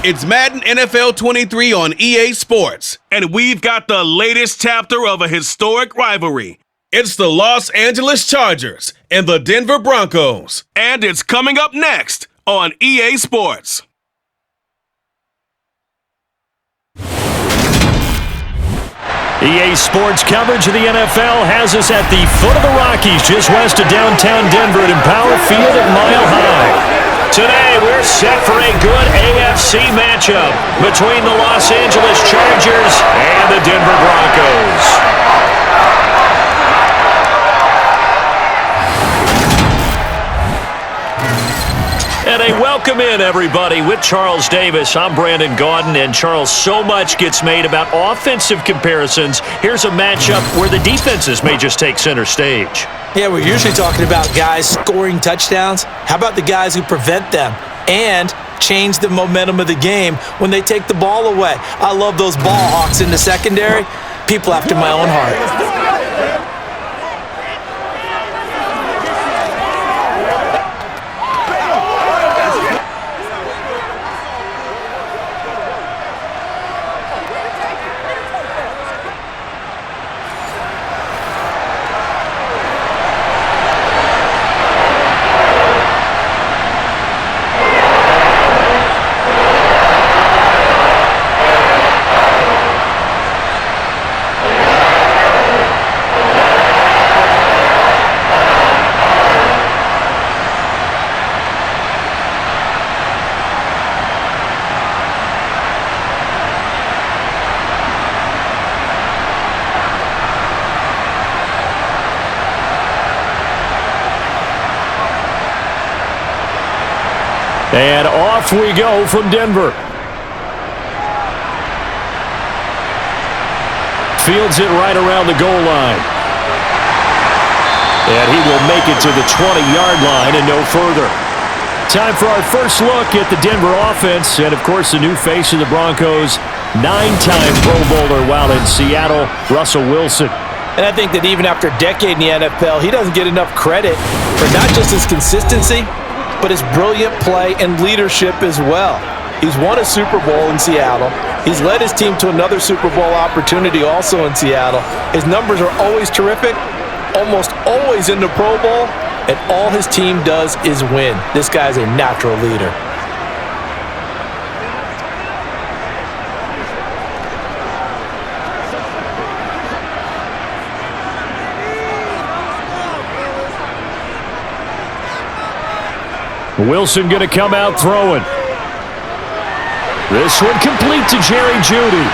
It's Madden NFL 23 on EA Sports, and we've got the latest chapter of a historic rivalry. It's the Los Angeles Chargers and the Denver Broncos, and it's coming up next on EA Sports. EA Sports coverage of the NFL has us at the foot of the Rockies, just west of downtown Denver at Empower Field at Mile High. Today, we're set for a good AFC matchup between the Los Angeles Chargers and the Denver Broncos. And a welcome in, everybody, with Charles Davis. I'm Brandon Gaudin, and Charles, so much gets made about offensive comparisons. Here's a matchup where the defenses may just take center stage. Yeah, we're usually talking about guys scoring touchdowns. How about the guys who prevent them and change the momentum of the game when they take the ball away? I love those ball hawks in the secondary. People after my own heart. And off we go from Denver. Fields it right around the goal line. And he will make it to the 20-yard line and no further. Time for our first look at the Denver offense and, of course, the new face of the Broncos, 9-time Pro Bowler while in Seattle, Russell Wilson. And I think that even after a decade in the NFL, he doesn't get enough credit for not just his consistency, but his brilliant play and leadership as well. He's won a Super Bowl in Seattle. He's led his team to another Super Bowl opportunity also in Seattle. His numbers are always terrific, almost always in the Pro Bowl, and all his team does is win. This guy's a natural leader. Wilson going to come out throwing. This one complete to Jerry Jeudy.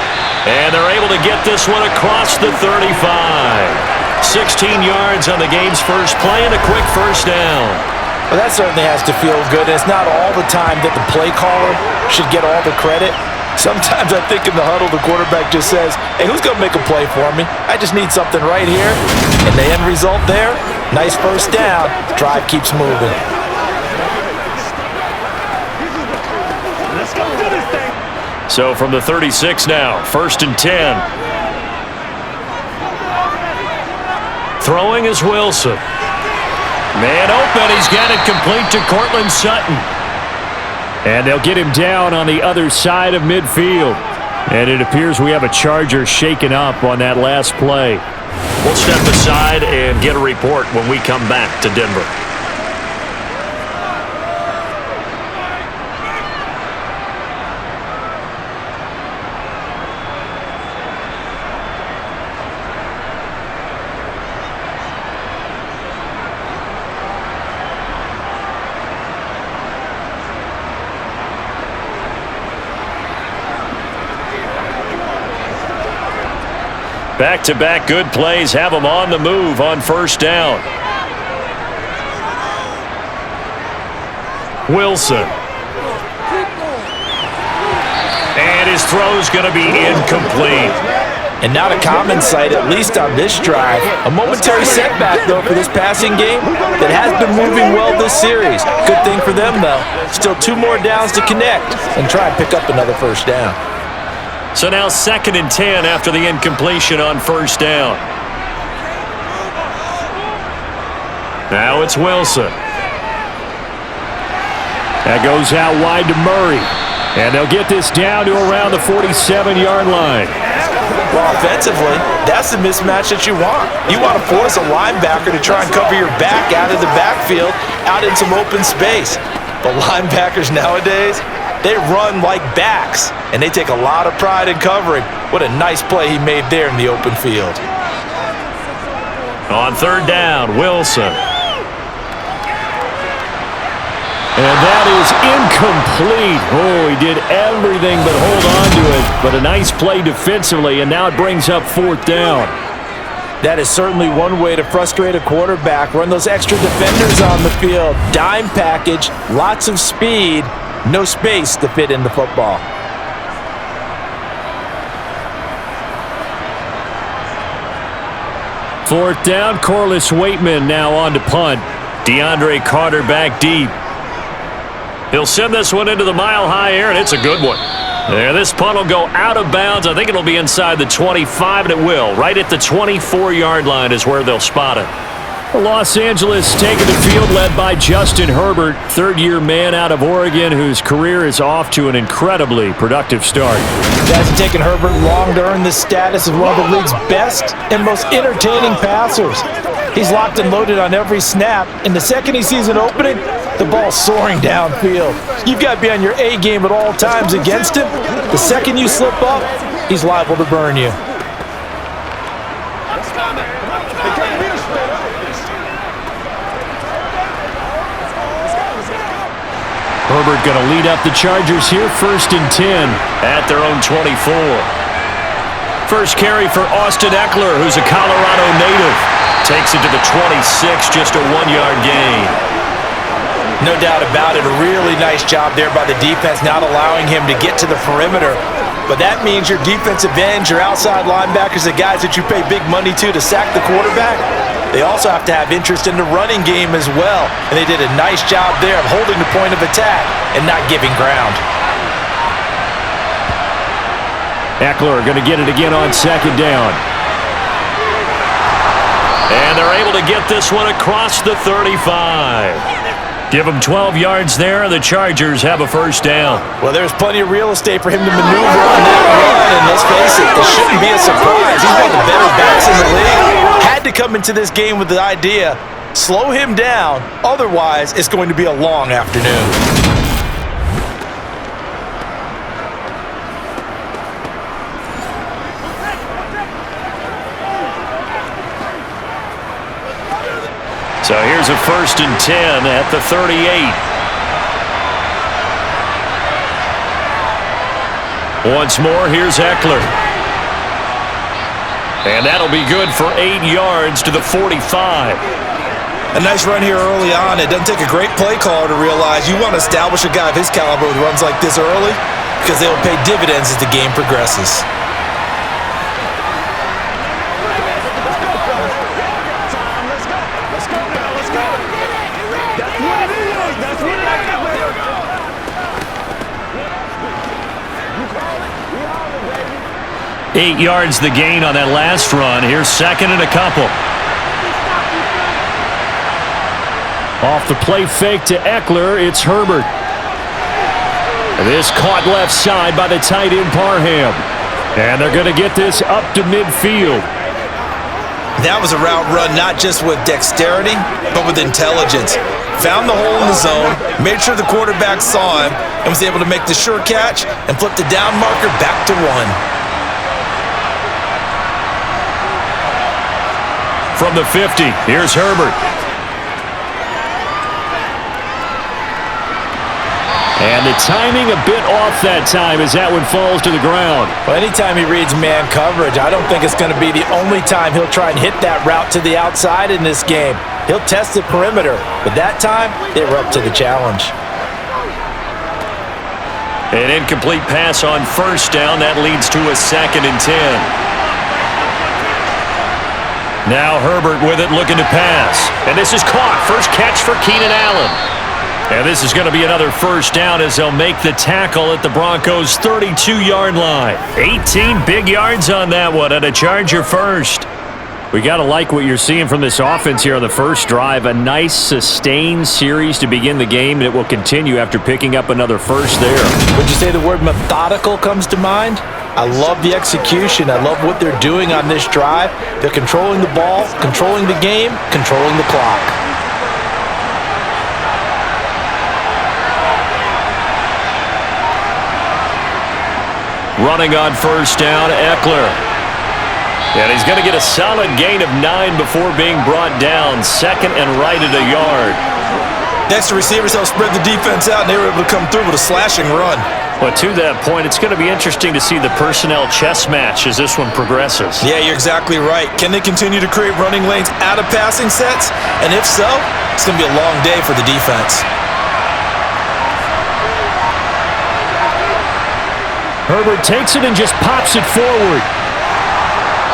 And they're able to get this one across the 35. 16 yards on the game's first play and a quick first down. Well, that certainly has to feel good. It's not all the time that the play caller should get all the credit. Sometimes I think in the huddle, the quarterback just says, hey, who's going to make a play for me? I just need something right here. And the end result there, nice first down. Drive keeps moving. So from the 36 now, 1st and 10. Throwing is Wilson. Man open, he's got it complete to Cortland Sutton. And they'll get him down on the other side of midfield. And it appears we have a Charger shaken up on that last play. We'll step aside and get a report when we come back to Denver. Back-to-back good plays have them on the move on first down. Wilson. And his throw's going to be incomplete. And not a common sight, at least on this drive. A momentary setback, though, for this passing game that has been moving well this series. Good thing for them, though. Still 2 more downs to connect and try and pick up another first down. So now 2nd and 10 after the incompletion on first down. Now it's Wilson. That goes out wide to Murray. And they'll get this down to around the 47-yard line. Well, offensively, that's the mismatch that you want. You want to force a linebacker to try and cover your back out of the backfield, out in some open space. But linebackers nowadays, they run like backs, and they take a lot of pride in covering. What a nice play he made there in the open field. On third down, Wilson. And that is incomplete. Oh, he did everything but hold on to it. But a nice play defensively, and now it brings up fourth down. That is certainly one way to frustrate a quarterback. Run those extra defenders on the field. Dime package, lots of speed, no space to fit in the football. Fourth down, Corliss Waitman now on to punt. DeAndre Carter back deep. He'll send this one into the mile-high air, and it's a good one. There, this punt will go out of bounds. I think it'll be inside the 25, and it will. Right at the 24-yard line is where they'll spot it. Los Angeles taking the field led by Justin Herbert, third-year man out of Oregon whose career is off to an incredibly productive start. It hasn't taken Herbert long to earn the status of one of the league's best and most entertaining passers. He's locked and loaded on every snap, and the second he sees an opening, the ball's soaring downfield. You've got to be on your A game at all times against him. The second you slip up, he's liable to burn you. Herbert going to lead up the Chargers here, 1st and 10 at their own 24. First carry for Austin Eckler, who's a Colorado native. Takes it to the 26, just a 1-yard gain. No doubt about it. A really nice job there by the defense, not allowing him to get to the perimeter. But that means your defensive ends, your outside linebackers, the guys that you pay big money to sack the quarterback, they also have to have interest in the running game as well. And they did a nice job there of holding the point of attack and not giving ground. Eckler going to get it again on second down. And they're able to get this one across the 35. Give them 12 yards there, and the Chargers have a first down. Well, there's plenty of real estate for him to maneuver on that run, and let's face it, this shouldn't be a surprise. He's one of the better backs in the league. Had to come into this game with the idea, slow him down, otherwise it's going to be a long afternoon. So here's a 1st and 10 at the 38. Once more, here's Eckler. And that'll be good for 8 yards to the 45. A nice run here early on. It doesn't take a great play caller to realize you want to establish a guy of his caliber with runs like this early because they will pay dividends as the game progresses. Eight yards the gain on that last run. Here's second and a couple. Off the play fake to Eckler, it's Herbert. This caught left side by the tight end Parham. And they're going to get this up to midfield. That was a route run not just with dexterity, but with intelligence. Found the hole in the zone, made sure the quarterback saw him, and was able to make the sure catch and flip the down marker back to 1. From the 50, here's Herbert. And the timing a bit off that time as that one falls to the ground. Well, anytime he reads man coverage, I don't think it's going to be the only time he'll try and hit that route to the outside in this game. He'll test the perimeter, but that time, they were up to the challenge. An incomplete pass on first down. That leads to a 2nd and 10. Now Herbert with it, looking to pass. And this is caught. First catch for Keenan Allen. And this is going to be another first down as they'll make the tackle at the Broncos' 32-yard line. 18 big yards on that one, and a Charger first. We got to like what you're seeing from this offense here on the first drive. A nice, sustained series to begin the game, and it will continue after picking up another first there. Would you say the word methodical comes to mind? I love the execution. I love what they're doing on this drive. They're controlling the ball, controlling the game, controlling the clock. Running on first down, Eckler. And he's going to get a solid gain of 9 before being brought down. Second and right at a yard. Next, the receivers helped spread the defense out, and they were able to come through with a slashing run. But to that point, it's going to be interesting to see the personnel chess match as this one progresses. Yeah, you're exactly right. Can they continue to create running lanes out of passing sets? And if so, it's going to be a long day for the defense. Herbert takes it and just pops it forward.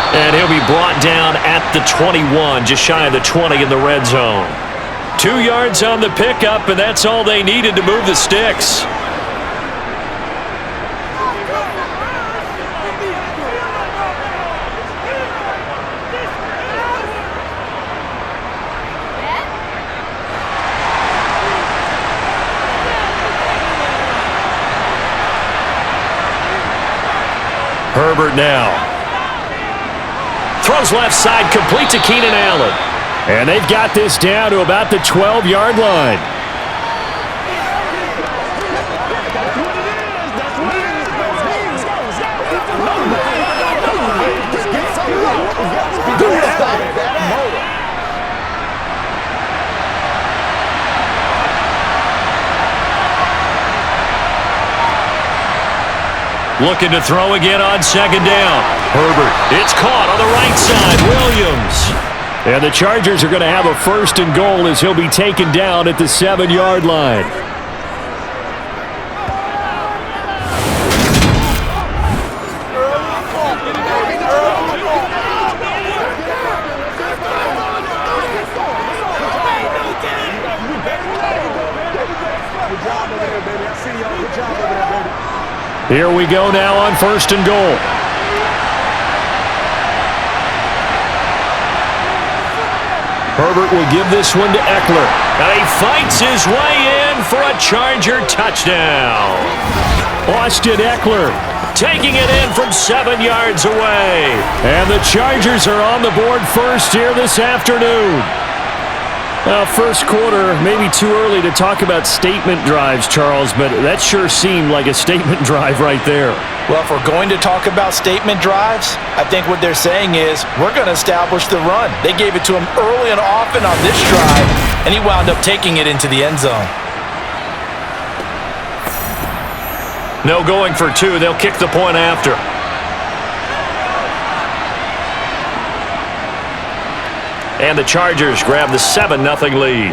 And he'll be brought down at the 21, just shy of the 20 in the red zone. 2 yards on the pickup, and that's all they needed to move the sticks. Herbert now. Throws left side, complete to Keenan Allen. And they've got this down to about the 12-yard line. Looking to throw again on second down. Herbert, it's caught on the right side. Williams. And the Chargers are going to have a first and goal as he'll be taken down at the 7-yard line. Here we go now on first and goal. Herbert will give this one to Eckler. And he fights his way in for a Charger touchdown. Austin Eckler taking it in from 7 yards away. And the Chargers are on the board first here this afternoon. First quarter, maybe too early to talk about statement drives, Charles, but that sure seemed like a statement drive right there. Well, if we're going to talk about statement drives, I think what they're saying is we're going to establish the run. They gave it to him early and often on this drive, and he wound up taking it into the end zone. No going for 2. They'll kick the point after. And the Chargers grab the 7-0 lead.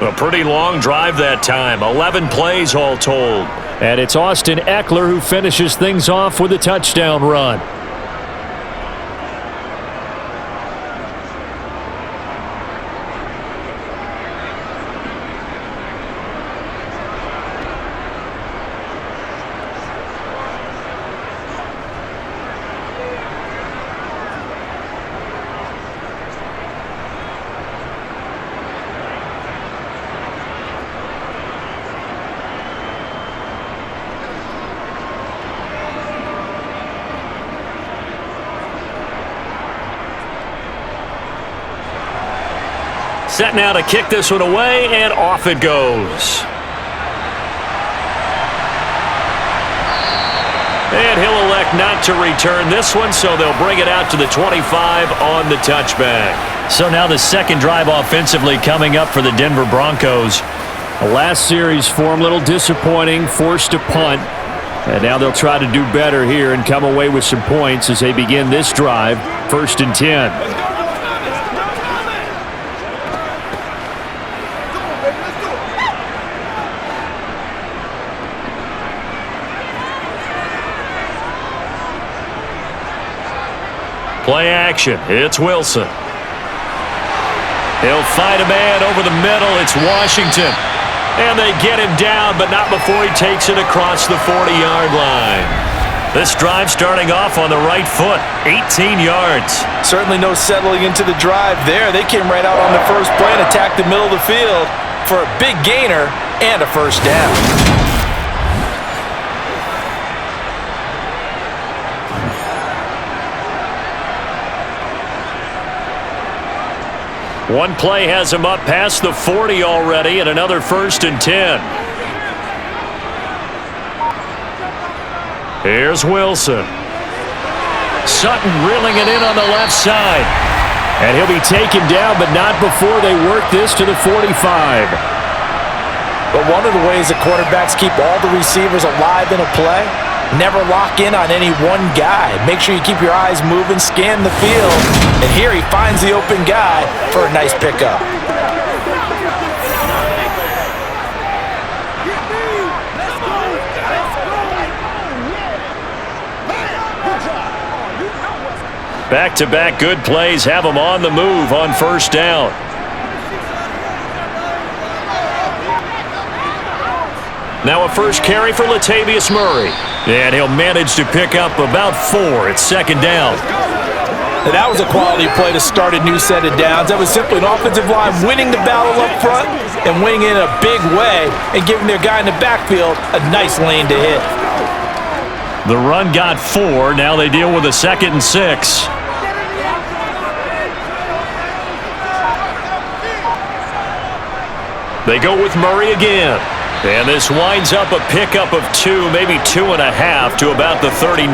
A pretty long drive that time. 11 plays all told. And it's Austin Eckler who finishes things off with a touchdown run. Set now to kick this one away, and off it goes. And he'll elect not to return this one, so they'll bring it out to the 25 on the touchback. So now the second drive offensively coming up for the Denver Broncos. The last series for them, a little disappointing, forced to punt. And now they'll try to do better here and come away with some points as they begin this drive, 1st and 10. Play action. It's Wilson. He'll fight a man over the middle. It's Washington. And they get him down, but not before he takes it across the 40-yard line. This drive starting off on the right foot, 18 yards. Certainly no settling into the drive there. They came right out on the first play and attacked the middle of the field for a big gainer and a first down. One play has him up past the 40 already, and another 1st and 10. Here's Wilson. Sutton reeling it in on the left side. And he'll be taken down, but not before they work this to the 45. But one of the ways that quarterbacks keep all the receivers alive in a play, never lock in on any one guy. Make sure you keep your eyes moving, scan the field. And here he finds the open guy for a nice pickup. Back-to-back good plays have him on the move on first down. Now a first carry for Latavius Murray. And he'll manage to pick up about 4 at 2nd down. And that was a quality play to start a new set of downs. That was simply an offensive line winning the battle up front and winning it in a big way and giving their guy in the backfield a nice lane to hit. The run got 4. Now they deal with a 2nd and 6. They go with Murray again. And this winds up a pickup of 2, maybe 2.5 to about the 39.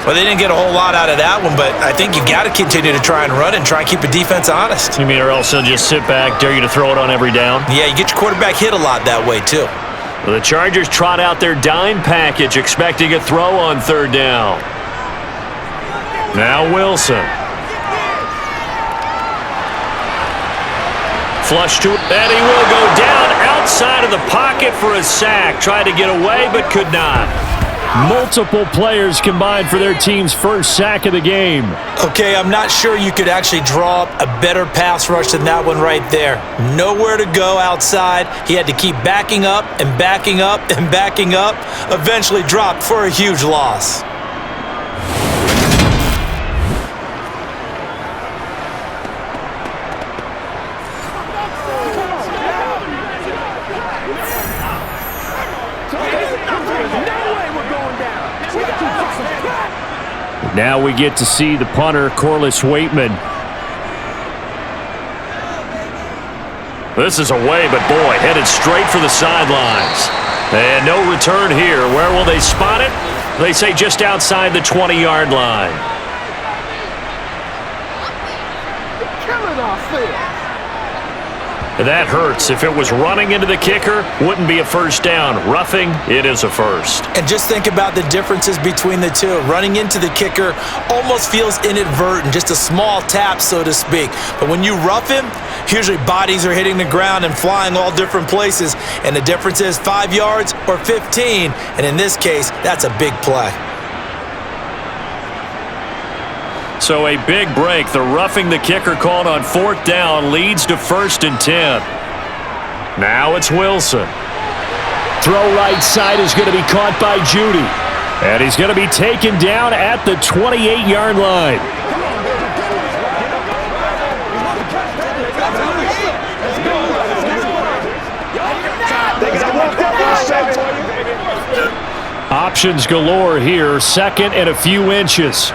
Well, they didn't get a whole lot out of that one, but I think you got to continue to try and run and try and keep the defense honest. You mean or else they'll just sit back, dare you to throw it on every down? Yeah, you get your quarterback hit a lot that way, too. Well, the Chargers trot out their dime package, expecting a throw on 3rd down. Now Wilson. Flush to it, and he will go down outside of the pocket for a sack. Tried to get away, but could not. Multiple players combined for their team's first sack of the game. Okay, I'm not sure you could actually draw up a better pass rush than that one right there. Nowhere to go outside. He had to keep backing up and backing up and backing up. Eventually dropped for a huge loss. Now we get to see the punter, Corliss Waitman. This is away, but boy, headed straight for the sidelines. And no return here. Where will they spot it? They say just outside the 20-yard line. Killing our field. That hurts. If it was running into the kicker, wouldn't be a first down. Roughing, it is a first. And just think about the differences between the two. Running into the kicker almost feels inadvertent, just a small tap, so to speak. But when you rough him, usually bodies are hitting the ground and flying all different places. And the difference is 5 yards or 15. And in this case, that's a big play. So a big break. The roughing the kicker called on 4th down leads to 1st and 10. Now it's Wilson. Throw right side is going to be caught by Judy. And he's going to be taken down at the 28-yard line. Options galore here. 2nd and a few inches.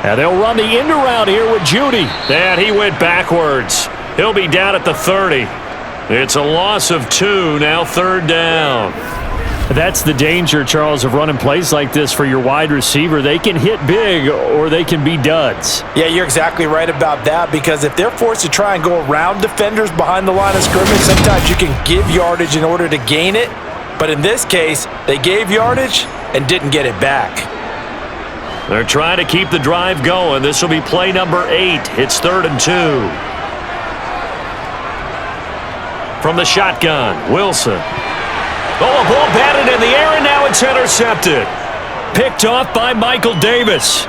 And they'll run the end around here with Judy. And he went backwards. He'll be down at the 30. It's a loss of 2, now 3rd down. That's the danger, Charles, of running plays like this for your wide receiver. They can hit big or they can be duds. Yeah, you're exactly right about that, because if they're forced to try and go around defenders behind the line of scrimmage, sometimes you can give yardage in order to gain it. But in this case, they gave yardage and didn't get it back. They're trying to keep the drive going. This will be play number 8. It's 3rd and 2. From the shotgun, Wilson. Oh, a ball batted in the air, and now it's intercepted. Picked off by Michael Davis.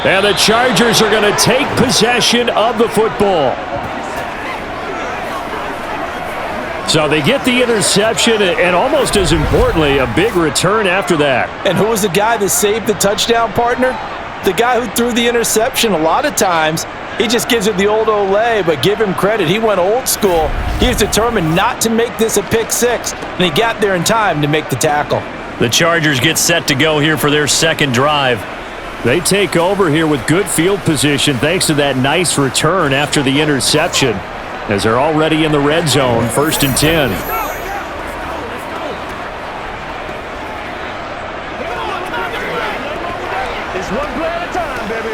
And the Chargers are going to take possession of the football. So they get the interception, and almost as importantly, a big return after that. And who was the guy that saved the touchdown, partner? The guy who threw the interception. A lot of times, he just gives it the old Olay, but give him credit. He went old school. He was determined not to make this a pick six, and he got there in time to make the tackle. The Chargers get set to go here for their second drive. They take over here with good field position thanks to that nice return after the interception, as they're already in the red zone, 1st and 10. It's one play at a time, baby.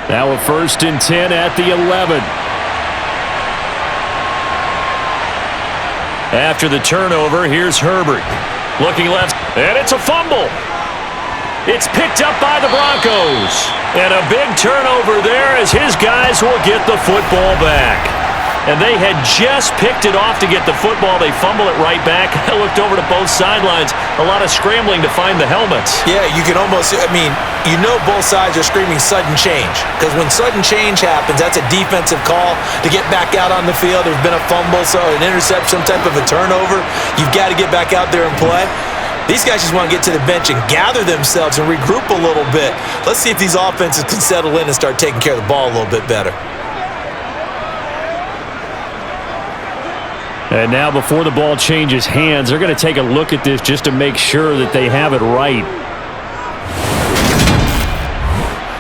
Now a 1st and 10 at the 11. After the turnover, here's Herbert. Looking left, and it's a fumble. It's picked up by the Broncos. And a big turnover there as his guys will get the football back. And they had just picked it off to get the football. They fumble it right back. I looked over to both sidelines. A lot of scrambling to find the helmets. Yeah, you can almost, you know both sides are screaming sudden change. Because when sudden change happens, that's a defensive call to get back out on the field. There's been a fumble, so an interception, some type of a turnover. You've got to get back out there and play. These guys just want to get to the bench and gather themselves and regroup a little bit. Let's see if these offenses can settle in and start taking care of the ball a little bit better. And now before the ball changes hands, they're going to take a look at this just to make sure that they have it right.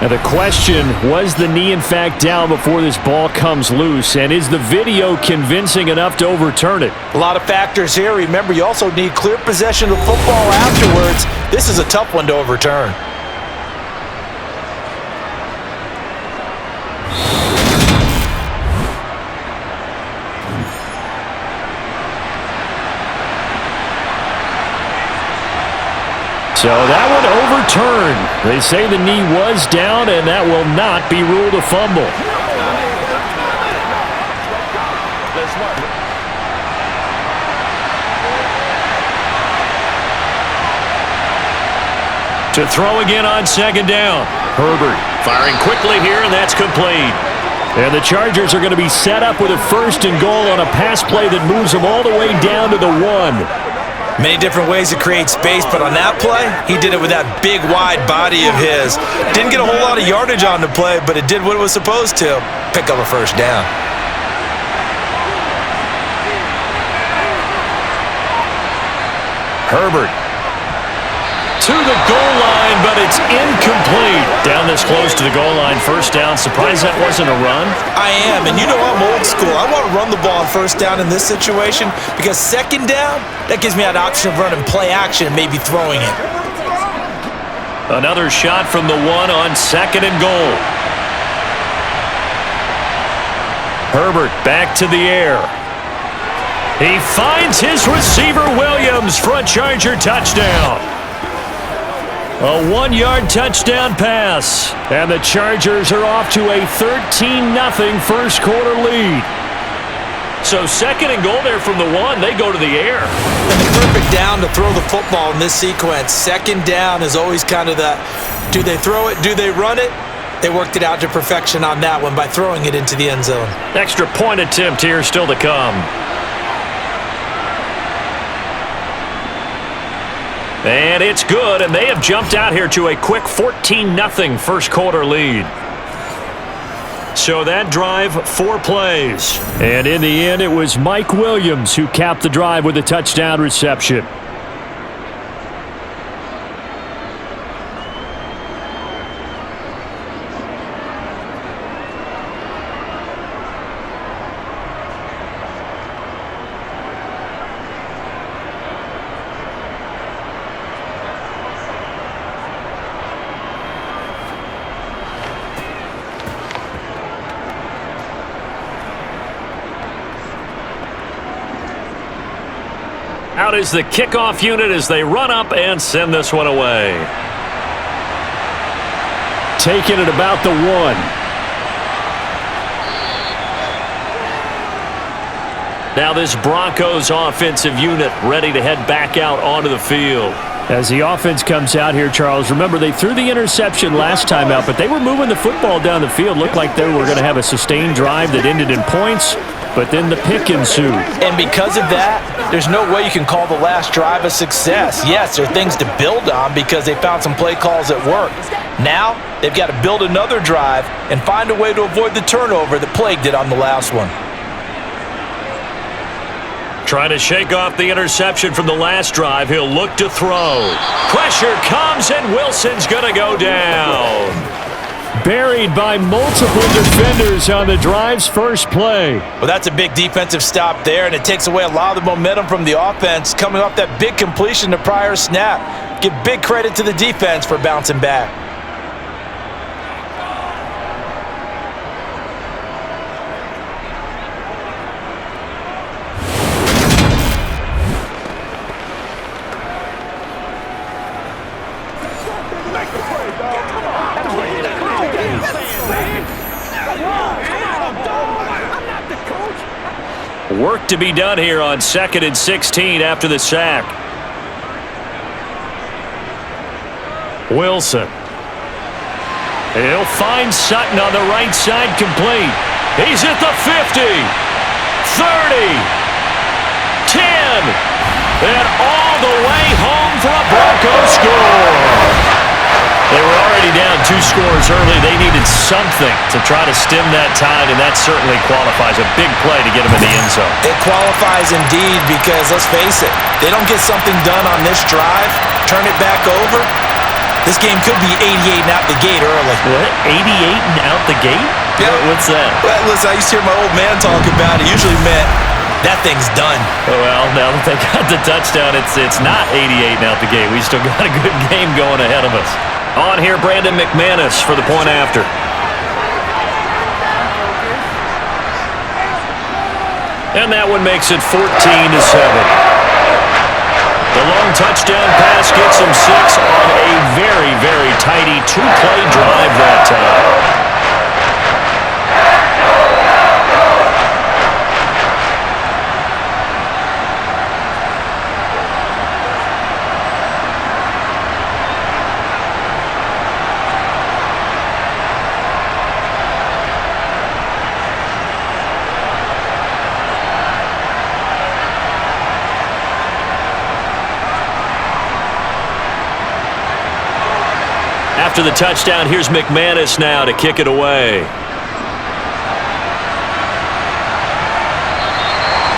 Now the question, was the knee in fact down before this ball comes loose? And is the video convincing enough to overturn it? A lot of factors here. Remember, you also need clear possession of the football afterwards. This is a tough one to overturn. So that one overturned. They say the knee was down, and that will not be ruled a fumble. To throw again on 2nd down. Herbert firing quickly here, and that's complete. And the Chargers are going to be set up with a 1st and goal on a pass play that moves them all the way down to the 1. Many different ways to create space, but on that play, he did it with that big, wide body of his. Didn't get a whole lot of yardage on the play, but it did what it was supposed to. Pick up a 1st down. Herbert to the goal line, but it's incomplete. Down this close to the goal line, 1st down. Surprised that wasn't a run? I am, and you know I'm old school. I want to run the ball on 1st down in this situation because 2nd down, that gives me that option of running play action and maybe throwing it. Another shot from the 1 on 2nd and goal. Herbert back to the air. He finds his receiver Williams for a Charger touchdown. A 1-yard touchdown pass. And the Chargers are off to a 13-0 first quarter lead. So 2nd and goal there from the 1. They go to the air. And the perfect down to throw the football in this sequence. 2nd down is always kind of the, do they throw it, do they run it? They worked it out to perfection on that one by throwing it into the end zone. Extra point attempt here still to come. And it's good, and they have jumped out here to a quick 14-0 first quarter lead. So that drive, 4 plays. And in the end, it was Mike Williams who capped the drive with a touchdown reception. Out is the kickoff unit as they run up and send this one away. Taking it about the 1. Now this Broncos offensive unit ready to head back out onto the field. As the offense comes out here, Charles, remember they threw the interception last time out, but they were moving the football down the field. Looked like they were going to have a sustained drive that ended in points. but then the pick ensued. And because of that, there's no way you can call the last drive a success. Yes, there are things to build on because they found some play calls that worked. Now, they've got to build another drive and find a way to avoid the turnover that plagued it on the last one. Trying to shake off the interception from the last drive. He'll look to throw. Pressure comes, and Wilson's going to go down. Buried by multiple defenders on the drive's first play. Well, that's a big defensive stop there, and it takes away a lot of the momentum from the offense coming off that big completion the prior snap. Give big credit to the defense for bouncing back. Work to be done here on 2nd and 16 after the sack. Wilson. He'll find Sutton on the right side, complete. He's at the 50, 30, 10, and all the way home for a Broncos score. They were already down 2 scores early. They needed something to try to stem that tide, and that certainly qualifies. A big play to get them in the end zone. It qualifies indeed because, let's face it, they don't get something done on this drive, turn it back over, this game could be 88 and out the gate early. What? 88 and out the gate? Yeah. What's that? Well, listen, I used to hear my old man talk about it. Usually meant that thing's done. Well, now that they got the touchdown, it's not 88 and out the gate. We still got a good game going ahead of us. On here, Brandon McManus for the point after. And that one makes it 14-7. The long touchdown pass gets him 6 on a very, very tidy 2-play drive that time. After the touchdown, here's McManus now to kick it away.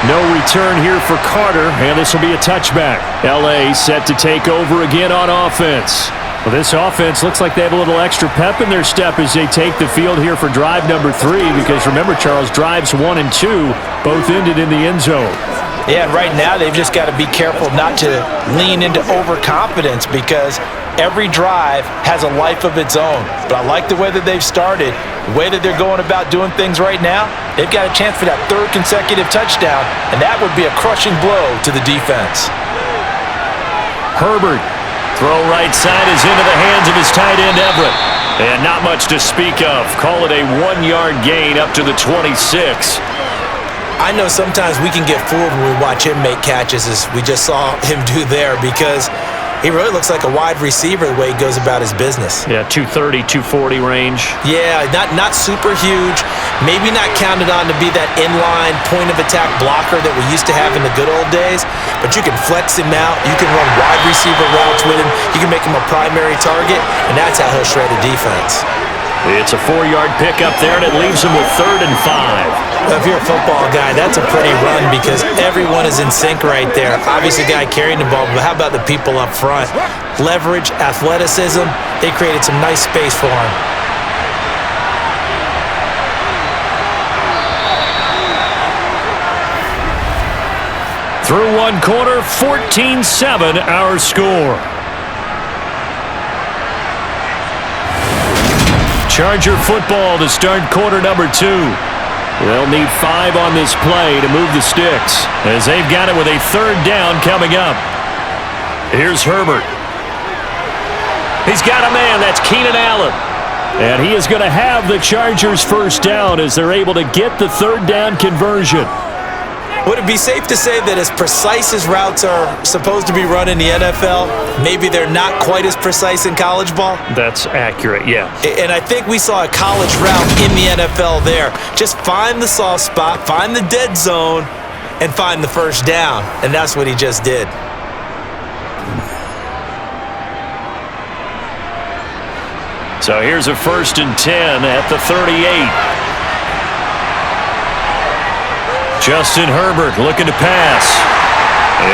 No return here for Carter, and this will be a touchback. L.A. set to take over again on offense. Well, this offense looks like they have a little extra pep in their step as they take the field here for drive number 3, because remember, Charles, drives 1 and 2 both ended in the end zone. Yeah, and right now they've just got to be careful not to lean into overconfidence because every drive has a life of its own. But I like the way that they've started, the way that they're going about doing things right now. They've got a chance for that 3rd consecutive touchdown, and that would be a crushing blow to the defense. Herbert, throw right side is into the hands of his tight end Everett. And not much to speak of. Call it a 1-yard gain up to the 26. I know sometimes we can get fooled when we watch him make catches, as we just saw him do there, because he really looks like a wide receiver the way he goes about his business. Yeah, 230, 240 range. Yeah, not super huge. Maybe not counted on to be that inline point-of-attack blocker that we used to have in the good old days, but you can flex him out. You can run wide receiver routes with him. You can make him a primary target, and that's how he'll shred a defense. It's a 4-yard pickup there, and it leaves him with 3rd and 5. Well, if you're a football guy, that's a pretty run because everyone is in sync right there. Obviously, the guy carrying the ball, but how about the people up front? Leverage, athleticism, they created some nice space for him. Through one quarter, 14-7 our score. Charger football to start quarter number 2. They'll need 5 on this play to move the sticks, as they've got it with a 3rd down coming up. Here's Herbert. He's got a man. That's Keenan Allen. And he is going to have the Chargers' 1st down as they're able to get the 3rd down conversion. Would it be safe to say that as precise as routes are supposed to be run in the NFL, maybe they're not quite as precise in college ball? That's accurate, yeah. And I think we saw a college route in the NFL there. Just find the soft spot, find the dead zone, and find the first down. And that's what he just did. So here's a 1st and 10 at the 38. Justin Herbert looking to pass.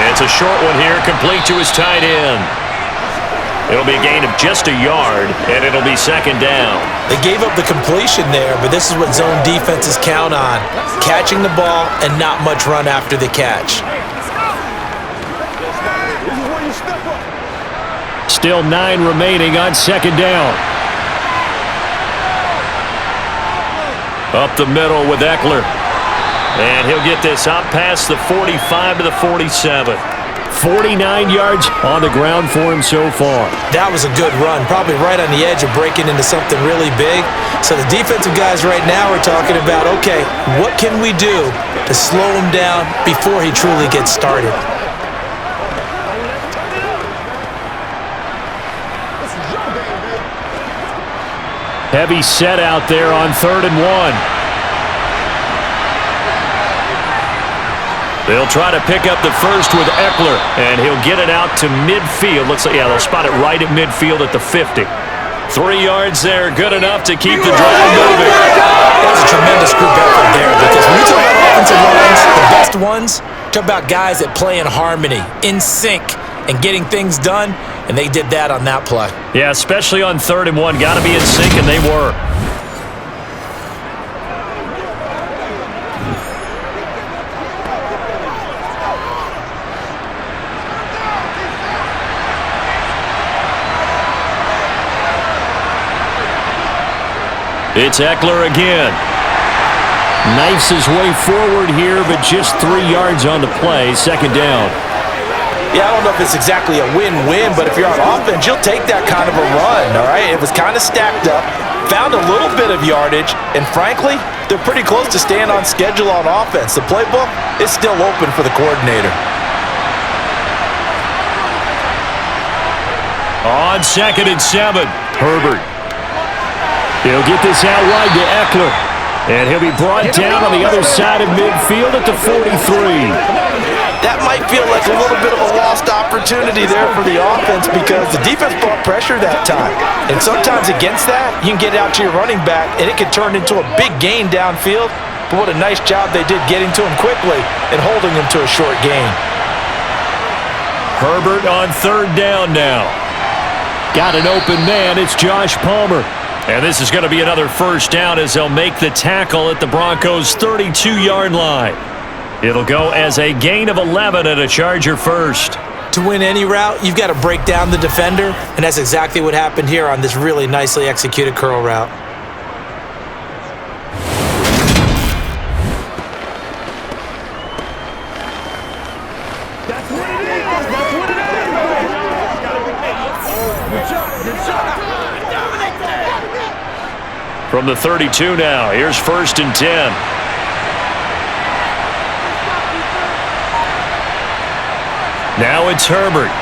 It's a short one here, complete to his tight end. It'll be a gain of just a yard, and it'll be 2nd down. They gave up the completion there, but this is what zone defenses count on. Catching the ball and not much run after the catch. Still 9 remaining on 2nd down. Up the middle with Eckler. And he'll get this up past the 45 to the 47. 49 yards on the ground for him so far. That was a good run, probably right on the edge of breaking into something really big. So the defensive guys right now are talking about, okay, what can we do to slow him down before he truly gets started? Heavy set out there on 3rd and 1. They'll try to pick up the first with Eckler, and he'll get it out to midfield. Looks like, yeah, they'll spot it right at midfield at the 50. 3 yards there, good enough to keep the drive moving. That's a tremendous group effort there, because when you talk about offensive lines, the best ones, talk about guys that play in harmony, in sync, and getting things done, and they did that on that play. Yeah, especially on 3rd and 1. Got to be in sync, and they were. It's Eckler again. Knifes his way forward here, but just 3 yards on the play. 2nd down. Yeah, I don't know if it's exactly a win-win, but if you're on offense, you'll take that kind of a run, all right? It was kind of stacked up, found a little bit of yardage, and frankly, they're pretty close to staying on schedule on offense. The playbook is still open for the coordinator. On 2nd and 7, Herbert. He'll get this out wide to Eckler. And he'll be brought down on the other side of midfield at the 43. That might feel like a little bit of a lost opportunity there for the offense because the defense brought pressure that time. And sometimes against that, you can get out to your running back, and it can turn into a big gain downfield. But what a nice job they did getting to him quickly and holding him to a short gain. Herbert on 3rd down now. Got an open man. It's Josh Palmer. And this is going to be another 1st down as they'll make the tackle at the Broncos' 32-yard line. It'll go as a gain of 11 and a Charger first. To win any route, you've got to break down the defender, and that's exactly what happened here on this really nicely executed curl route. That's what it is. That's what it is. Good job. Good job. From the 32 now, here's 1st and 10. Now it's Herbert.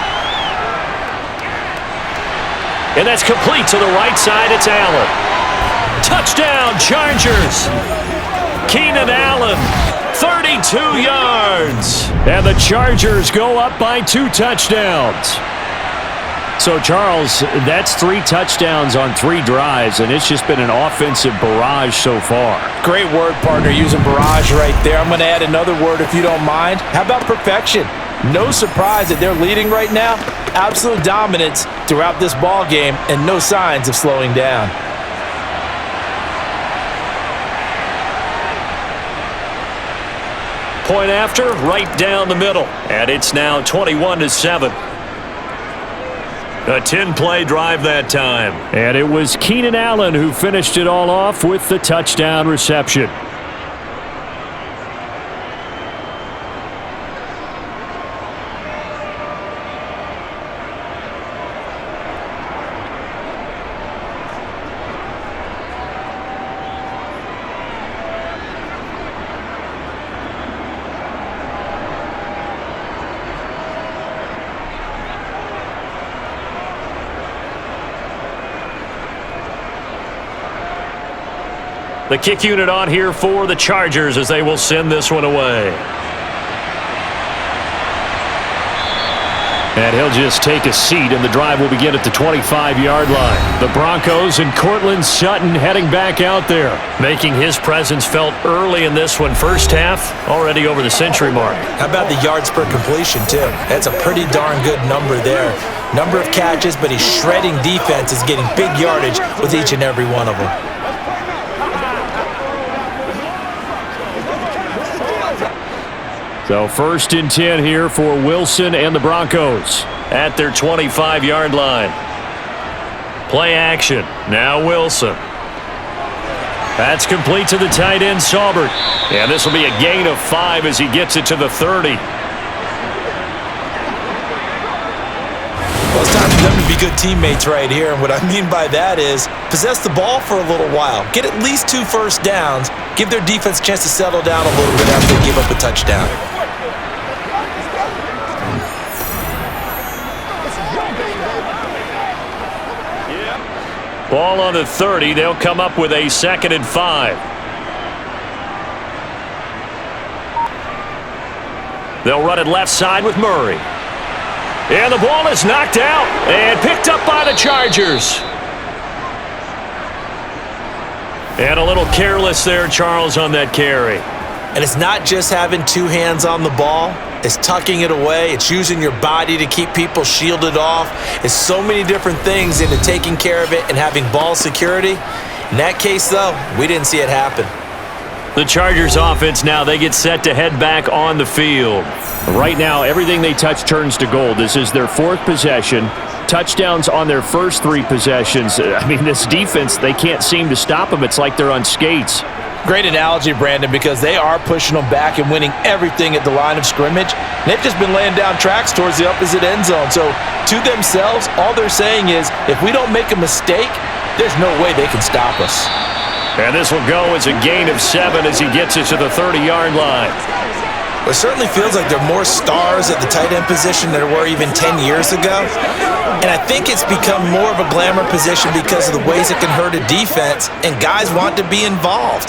And that's complete to the right side. It's Allen. Touchdown, Chargers. Keenan Allen, 32 yards. And the Chargers go up by 2 touchdowns. So, Charles, that's 3 touchdowns on 3 drives, and it's just been an offensive barrage so far. Great word, partner, using barrage right there. I'm going to add another word if you don't mind. How about perfection? No surprise that they're leading right now. Absolute dominance throughout this ball game and no signs of slowing down. Point after, right down the middle, and it's now 21-7. A 10-play drive that time. And it was Keenan Allen who finished it all off with the touchdown reception. The kick unit on here for the Chargers as they will send this one away. And he'll just take a seat, and the drive will begin at the 25-yard line. The Broncos and Cortland Sutton heading back out there, making his presence felt early in this one. First half, already over the century mark. How about the yards per completion, too? That's a pretty darn good number there. Number of catches, but he's shredding defense, is getting big yardage with each and every one of them. So 1st and 10 here for Wilson and the Broncos at their 25-yard line. Play action. Now Wilson. That's complete to the tight end, Saubert. And this will be a gain of 5 as he gets it to the 30. Well, it's time for them to be good teammates right here. And what I mean by that is possess the ball for a little while. Get at least 2 first downs. Give their defense a chance to settle down a little bit after they give up a touchdown. Ball on the 30. They'll come up with a 2nd and 5. They'll run it left side with Murray. And the ball is knocked out and picked up by the Chargers. And a little careless there, Charles, on that carry. And it's not just having 2 hands on the ball. It's tucking it away. It's using your body to keep people shielded off. It's so many different things into taking care of it and having ball security. In that case, though, we didn't see it happen. The Chargers offense now, they get set to head back on the field. Right now, everything they touch turns to gold. This is their 4th possession. Touchdowns on their first 3 possessions. I mean, this defense, they can't seem to stop them. It's like they're on skates. Great analogy, Brandon, because they are pushing them back and winning everything at the line of scrimmage. And they've just been laying down tracks towards the opposite end zone. So to themselves, all they're saying is, if we don't make a mistake, there's no way they can stop us. And this will go as a gain of 7 as he gets it to the 30-yard line. It certainly feels like there are more stars at the tight end position than there were even 10 years ago. And I think it's become more of a glamour position because of the ways it can hurt a defense, and guys want to be involved.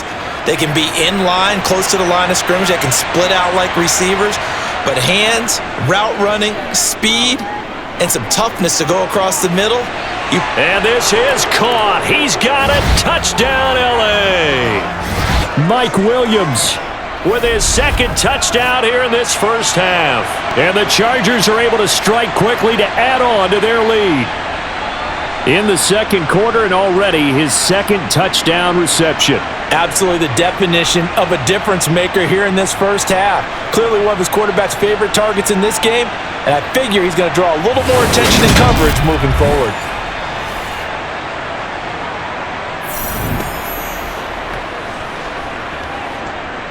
They can be in line, close to the line of scrimmage. They can split out like receivers. But hands, route running, speed, and some toughness to go across the middle. And this is caught. He's got it. Touchdown, L.A. Mike Williams with his 2nd touchdown here in this first half. And the Chargers are able to strike quickly to add on to their lead. In the 2nd quarter, and already his 2nd touchdown reception. Absolutely the definition of a difference maker here in this first half. Clearly one of his quarterback's favorite targets in this game, and I figure he's going to draw a little more attention and coverage moving forward.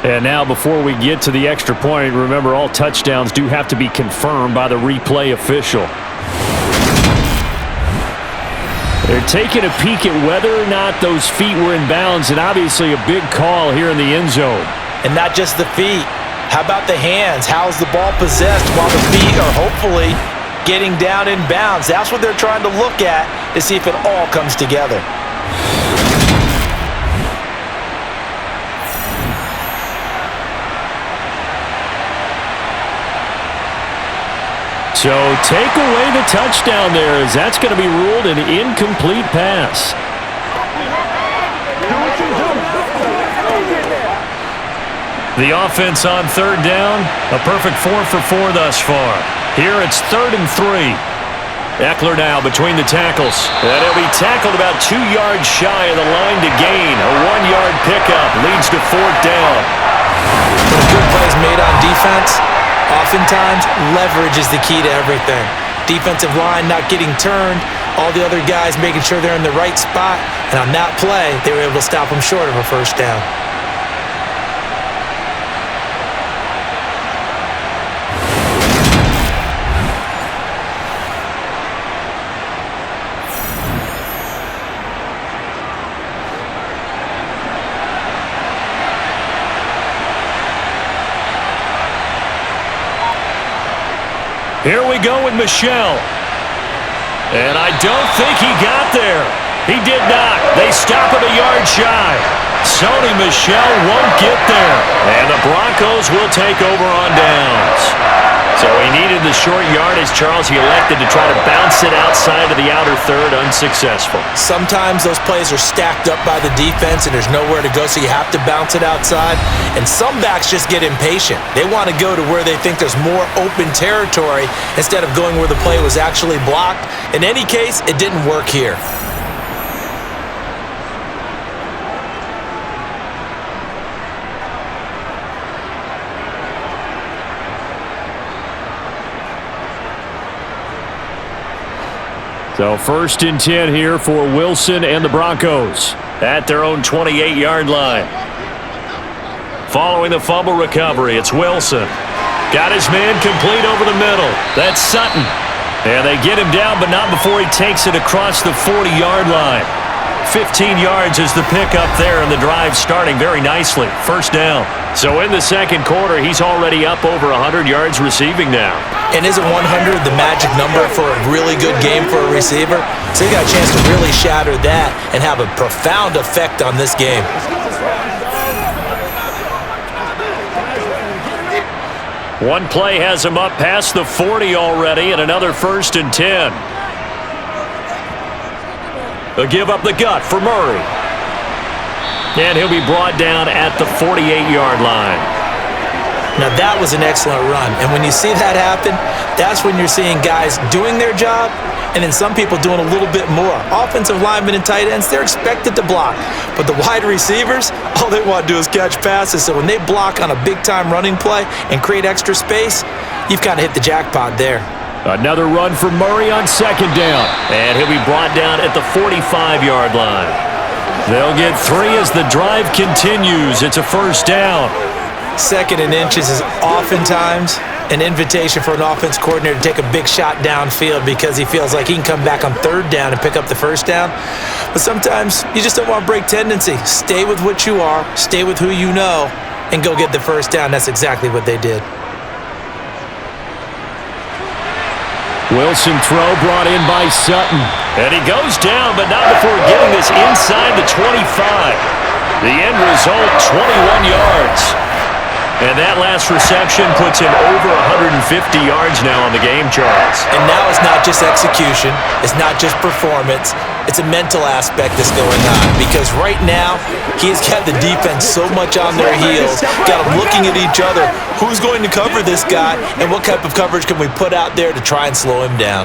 And now before we get to the extra point, remember all touchdowns do have to be confirmed by the replay official. They're taking a peek at whether or not those feet were in bounds, and obviously a big call here in the end zone. And not just the feet. How about the hands? How's the ball possessed while the feet are hopefully getting down in bounds? That's what they're trying to look at to see if it all comes together. So take away the touchdown there, as that's going to be ruled an incomplete pass. The offense on 3rd down, a perfect 4 for 4 thus far. Here it's 3rd and 3. Eckler now between the tackles. And he'll be tackled about 2 yards shy of the line to gain. A 1-yard pickup leads to 4th down. When good plays made on defense, oftentimes leverage is the key to everything. Defensive line not getting turned, all the other guys making sure they're in the right spot, and on that play, they were able to stop them short of a first down. Here we go with Michel. And I don't think he got there. He did not. They stop him a yard shy. Sony Michel won't get there. And the Broncos will take over on downs. So he needed the short yardage, Charles. He elected to try to bounce it outside of the outer third, unsuccessful. Sometimes those plays are stacked up by the defense and there's nowhere to go, so you have to bounce it outside. And some backs just get impatient. They want to go to where they think there's more open territory instead of going where the play was actually blocked. In any case, it didn't work here. So 1st and 10 here for Wilson and the Broncos at their own 28-yard line. Following the fumble recovery, it's Wilson. Got his man complete over the middle. That's Sutton. And they get him down, but not before he takes it across the 40-yard line. 15 yards is the pickup there, and the drive starting very nicely. 1st down. So in the 2nd quarter, he's already up over 100 yards receiving now. And isn't 100 the magic number for a really good game for a receiver? So he got a chance to really shatter that and have a profound effect on this game. One play has him up past the 40 already, and another 1st and 10. They'll give up the gut for Murray. And he'll be brought down at the 48-yard line. Now that was an excellent run. And when you see that happen, that's when you're seeing guys doing their job and then some people doing a little bit more. Offensive linemen and tight ends, they're expected to block. But the wide receivers, all they want to do is catch passes. So when they block on a big-time running play and create extra space, you've kind of hit the jackpot there. Another run for Murray on 2nd down. And he'll be brought down at the 45-yard line. They'll get 3 as the drive continues. It's a 1st down. 2nd and inches is oftentimes an invitation for an offense coordinator to take a big shot downfield because he feels like he can come back on 3rd down and pick up the 1st down. But sometimes you just don't want to break tendency. Stay with what you are, stay with who you know, and go get the 1st down. That's exactly what they did. Wilson throw brought in by Sutton. And he goes down, but not before getting this inside the 25. The end result, 21 yards. And that last reception puts him over 150 yards now on the game, Charles. And now it's not just execution. It's not just performance. It's a mental aspect that's going on. Because right now, he has got the defense so much on their heels. Got them looking at each other. Who's going to cover this guy? And what type of coverage can we put out there to try and slow him down?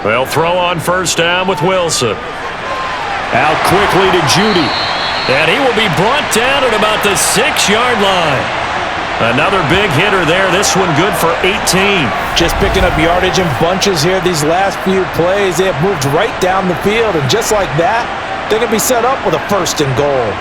They'll throw on 1st down with Wilson. Out quickly to Judy. And he will be brought down at about the 6-yard line. Another big hitter there. This one good for 18. Just picking up yardage in bunches here these last few plays. They have moved right down the field. And just like that, they're going to be set up with a 1st and goal.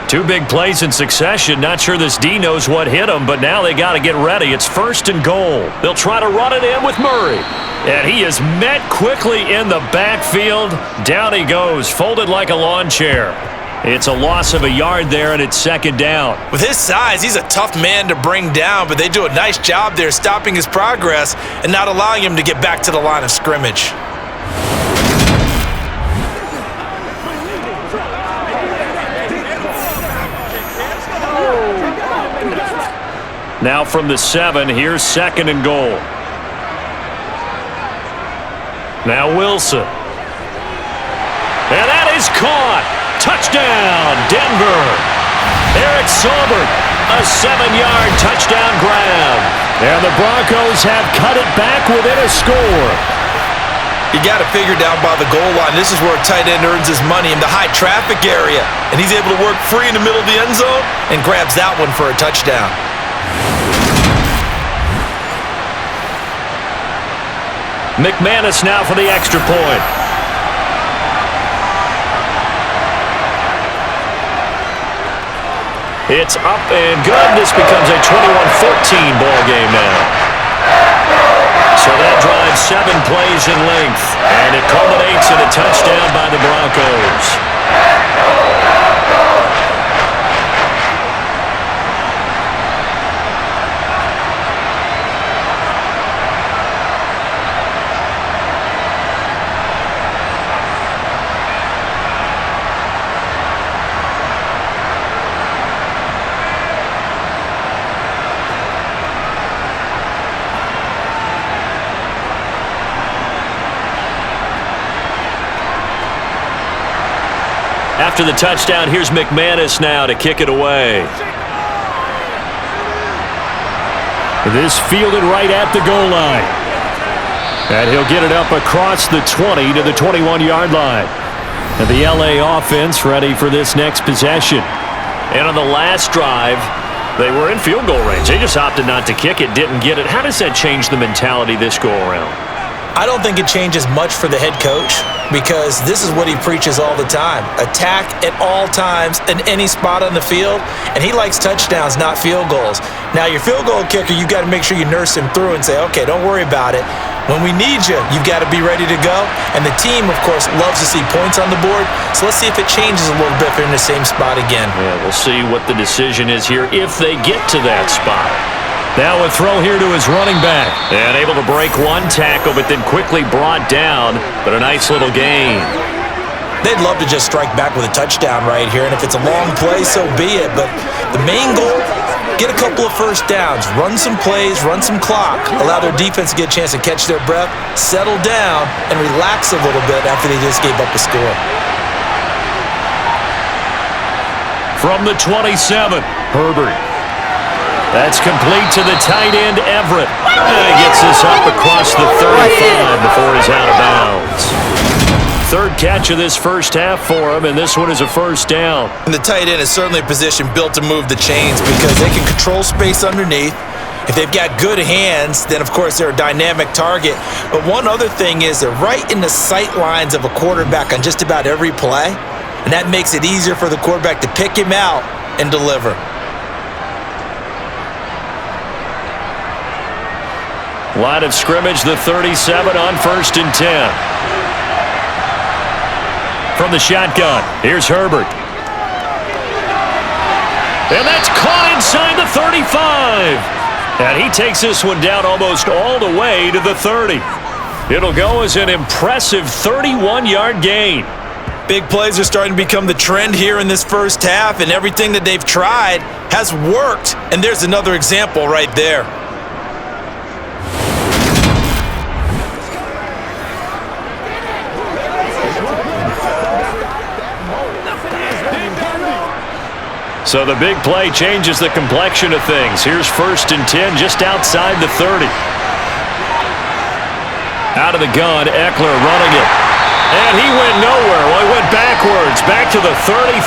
Two big plays in succession. Not sure this D knows what hit him, but now they got to get ready. It's 1st and goal. They'll try to run it in with Murray. And he is met quickly in the backfield. Down he goes, folded like a lawn chair. It's a loss of a yard there, and it's 2nd down. With his size, he's a tough man to bring down, but they do a nice job there stopping his progress and not allowing him to get back to the line of scrimmage. Now from the 7, here's 2nd and goal. Now Wilson. And that is caught. Touchdown, Denver. Eric Saubert, a 7-yard touchdown grab. And the Broncos have cut it back within a score. You got to figure down by the goal line. This is where a tight end earns his money in the high traffic area. And he's able to work free in the middle of the end zone and grabs that one for a touchdown. McManus now for the extra point. It's up and good. This becomes a 21-14 ball game now. So that drives 7 plays in length, and it culminates in a touchdown by the Broncos. After the touchdown, here's McManus now to kick it away. This fielded right at the goal line. And he'll get it up across the 20 to the 21-yard line. And the LA offense ready for this next possession. And on the last drive, they were in field goal range. They just opted not to kick it, didn't get it. How does that change the mentality this go-around? I don't think it changes much for the head coach because this is what he preaches all the time. Attack at all times in any spot on the field, and he likes touchdowns, not field goals. Now, your field goal kicker, you've got to make sure you nurse him through and say, okay, don't worry about it. When we need you, you've got to be ready to go. And the team, of course, loves to see points on the board, so let's see if it changes a little bit if they're in the same spot again. Yeah, we'll see what the decision is here if they get to that spot. Now a throw here to his running back. And able to break one tackle, but then quickly brought down. But a nice little gain. They'd love to just strike back with a touchdown right here, and if it's a long play, so be it. But the main goal, get a couple of first downs, run some plays, run some clock, allow their defense to get a chance to catch their breath, settle down, and relax a little bit after they just gave up a score. From the 27, Herbert. That's complete to the tight end, Everett. And he gets this up across the 35 before he's out of bounds. Third catch of this first half for him, and this one is a first down. And the tight end is certainly a position built to move the chains because they can control space underneath. If they've got good hands, then of course they're a dynamic target. But one other thing is they're right in the sight lines of a quarterback on just about every play, and that makes it easier for the quarterback to pick him out and deliver. Line of scrimmage, the 37 on 1st and 10. From the shotgun, here's Herbert. And that's caught inside the 35. And he takes this one down almost all the way to the 30. It'll go as an impressive 31-yard gain. Big plays are starting to become the trend here in this first half, and everything that they've tried has worked. And there's another example right there. So the big play changes the complexion of things. Here's 1st and 10 just outside the 30. Out of the gun, Eckler running it. And he went nowhere. Well, he went backwards, back to the 33.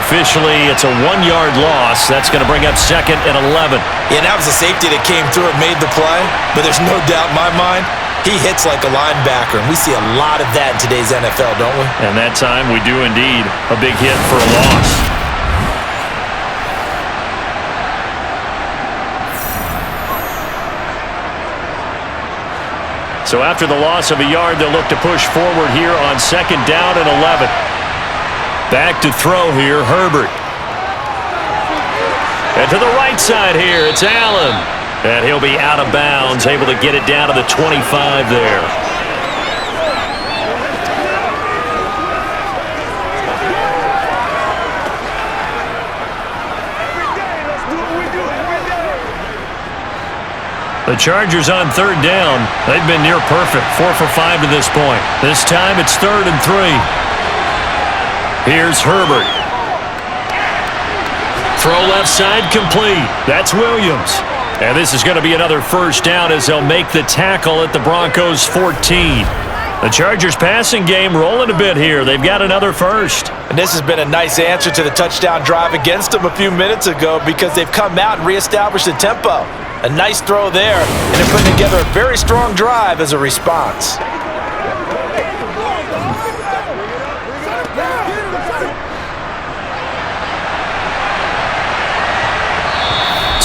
Officially, it's a 1-yard loss. That's going to bring up 2nd and 11. Yeah, and that was a safety that came through and made the play. But there's no doubt in my mind, he hits like a linebacker. And we see a lot of that in today's NFL, don't we? And that time, we do indeed. A big hit for a loss. So after the loss of a yard, they'll look to push forward here on 2nd down and 11. Back to throw here, Herbert. And to the right side here, it's Allen. And he'll be out of bounds, able to get it down to the 25 there. The Chargers on 3rd down. They've been near perfect, 4 for 5 to this point. This time it's 3rd and 3. Here's Herbert. Throw left side complete. That's Williams. And this is going to be another first down as they'll make the tackle at the Broncos 14. The Chargers passing game rolling a bit here. They've got another first. And this has been a nice answer to the touchdown drive against them a few minutes ago because they've come out and reestablished the tempo. A nice throw there, and they're putting together a very strong drive as a response.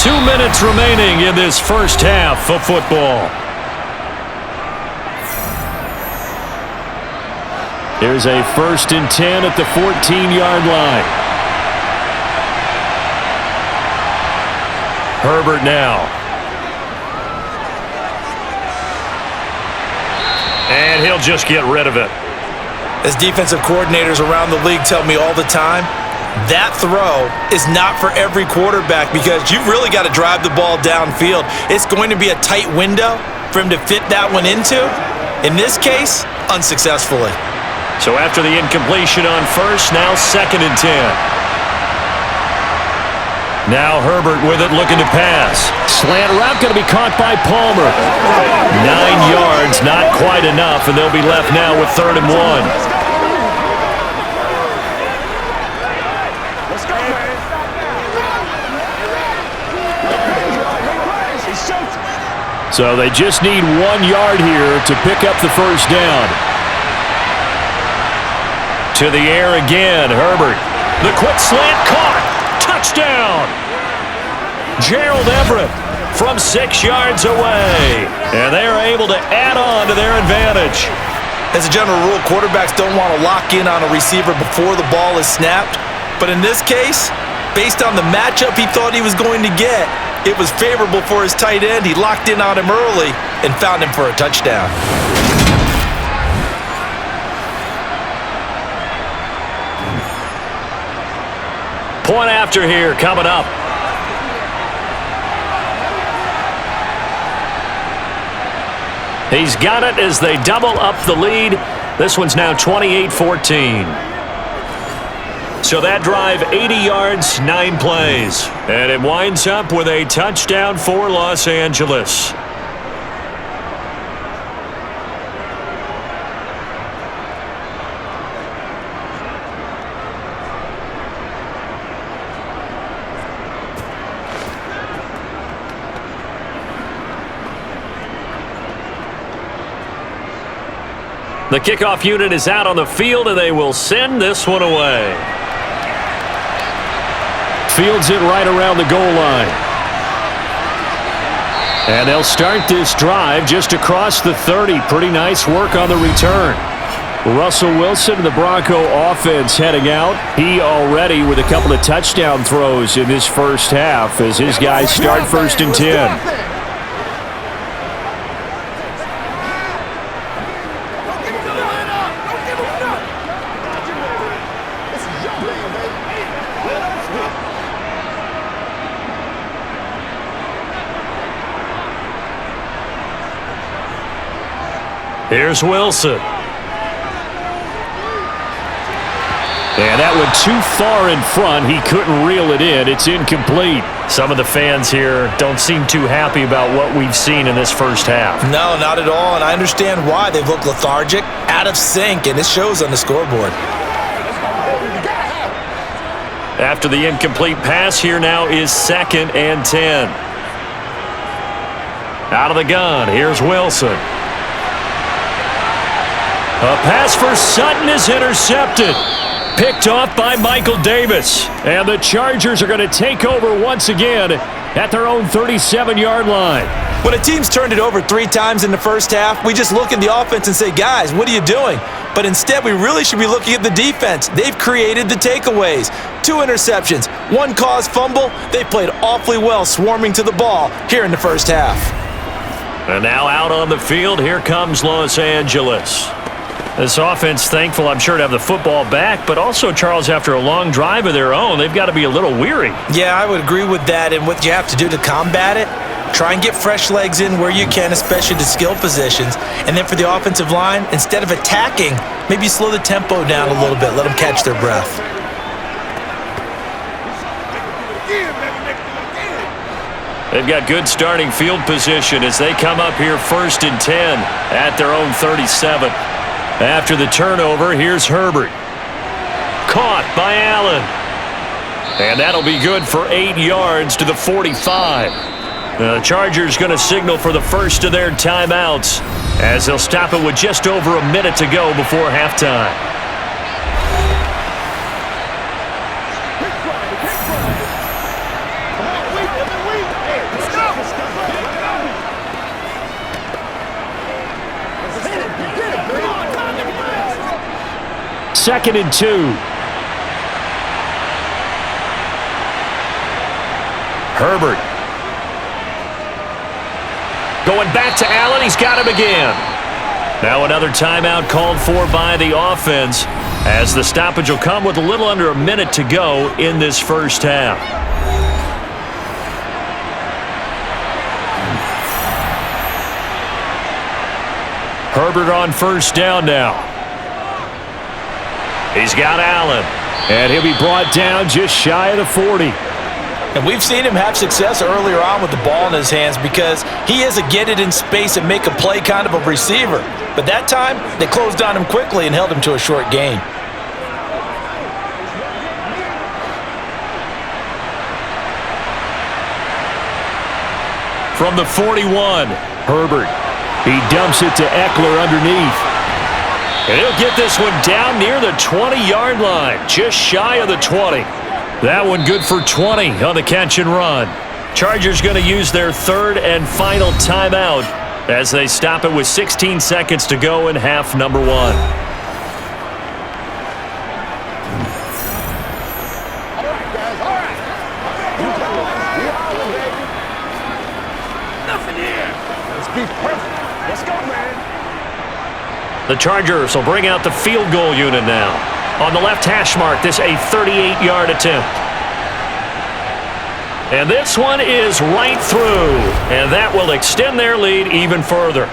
Two minutes remaining in this first half of football. Here's a 1st and 10 at the 14-yard line. Herbert now. And he'll just get rid of it. As defensive coordinators around the league tell me all the time, that throw is not for every quarterback because you've really got to drive the ball downfield. It's going to be a tight window for him to fit that one into. In this case, unsuccessfully. So after the incompletion on first, now 2nd and 10. Now Herbert with it, looking to pass. Slant route going to be caught by Palmer. 9 yards, not quite enough, and they'll be left now with 3rd and 1. So they just need 1 yard here to pick up the first down. To the air again, Herbert. The quick slant caught. Touchdown. Gerald Everett from 6 yards away. And they are able to add on to their advantage. As a general rule, quarterbacks don't want to lock in on a receiver before the ball is snapped. But in this case, based on the matchup he thought he was going to get, it was favorable for his tight end. He locked in on him early and found him for a touchdown. Point after here coming up. He's got it as they double up the lead. This one's now 28-14. So that drive, 80 yards, 9 plays. And it winds up with a touchdown for Los Angeles. The kickoff unit is out on the field, and they will send this one away. Fields it right around the goal line. And they'll start this drive just across the 30. Pretty nice work on the return. Russell Wilson, the Bronco offense heading out. He already with a couple of touchdown throws in this first half as his guys start 1st and 10. Here's Wilson. And that went too far in front. He couldn't reel it in. It's incomplete. Some of the fans here don't seem too happy about what we've seen in this first half. No, not at all, and I understand why. They look lethargic, out of sync, and it shows on the scoreboard. After the incomplete pass, here now is 2nd and 10. Out of the gun, here's Wilson. A pass for Sutton is intercepted. Picked off by Michael Davis. And the Chargers are going to take over once again at their own 37-yard line. When a team's turned it over 3 times in the first half, we just look at the offense and say, guys, what are you doing? But instead, we really should be looking at the defense. They've created the takeaways. 2 interceptions, 1 caused fumble. They played awfully well swarming to the ball here in the first half. And now out on the field, here comes Los Angeles. This offense, thankful, I'm sure, to have the football back, but also, Charles, after a long drive of their own, they've got to be a little weary. Yeah, I would agree with that, and what you have to do to combat it, try and get fresh legs in where you can, especially to skill positions, and then for the offensive line, instead of attacking, maybe slow the tempo down a little bit, let them catch their breath. They've got good starting field position as they come up here 1st and 10 at their own 37. After the turnover, here's Herbert. Caught by Allen. And that'll be good for 8 yards to the 45. The Chargers going to signal for the first of their timeouts as they'll stop it with just over a minute to go before halftime. Second and 2. Herbert. Going back to Allen. He's got him again. Now another timeout called for by the offense as the stoppage will come with a little under a minute to go in this first half. Herbert on first down now. He's got Allen. And he'll be brought down just shy of the 40. And we've seen him have success earlier on with the ball in his hands because he is a get it in space and make a play kind of a receiver. But that time, they closed on him quickly and held him to a short gain. From the 41, Herbert. He dumps it to Eckler underneath. And he'll get this one down near the 20-yard line, just shy of the 20. That one good for 20 on the catch and run. Chargers going to use their third and final timeout as they stop it with 16 seconds to go in half number 1. The Chargers will bring out the field goal unit now. On the left hash mark, this a 38-yard attempt. And this one is right through. And that will extend their lead even further.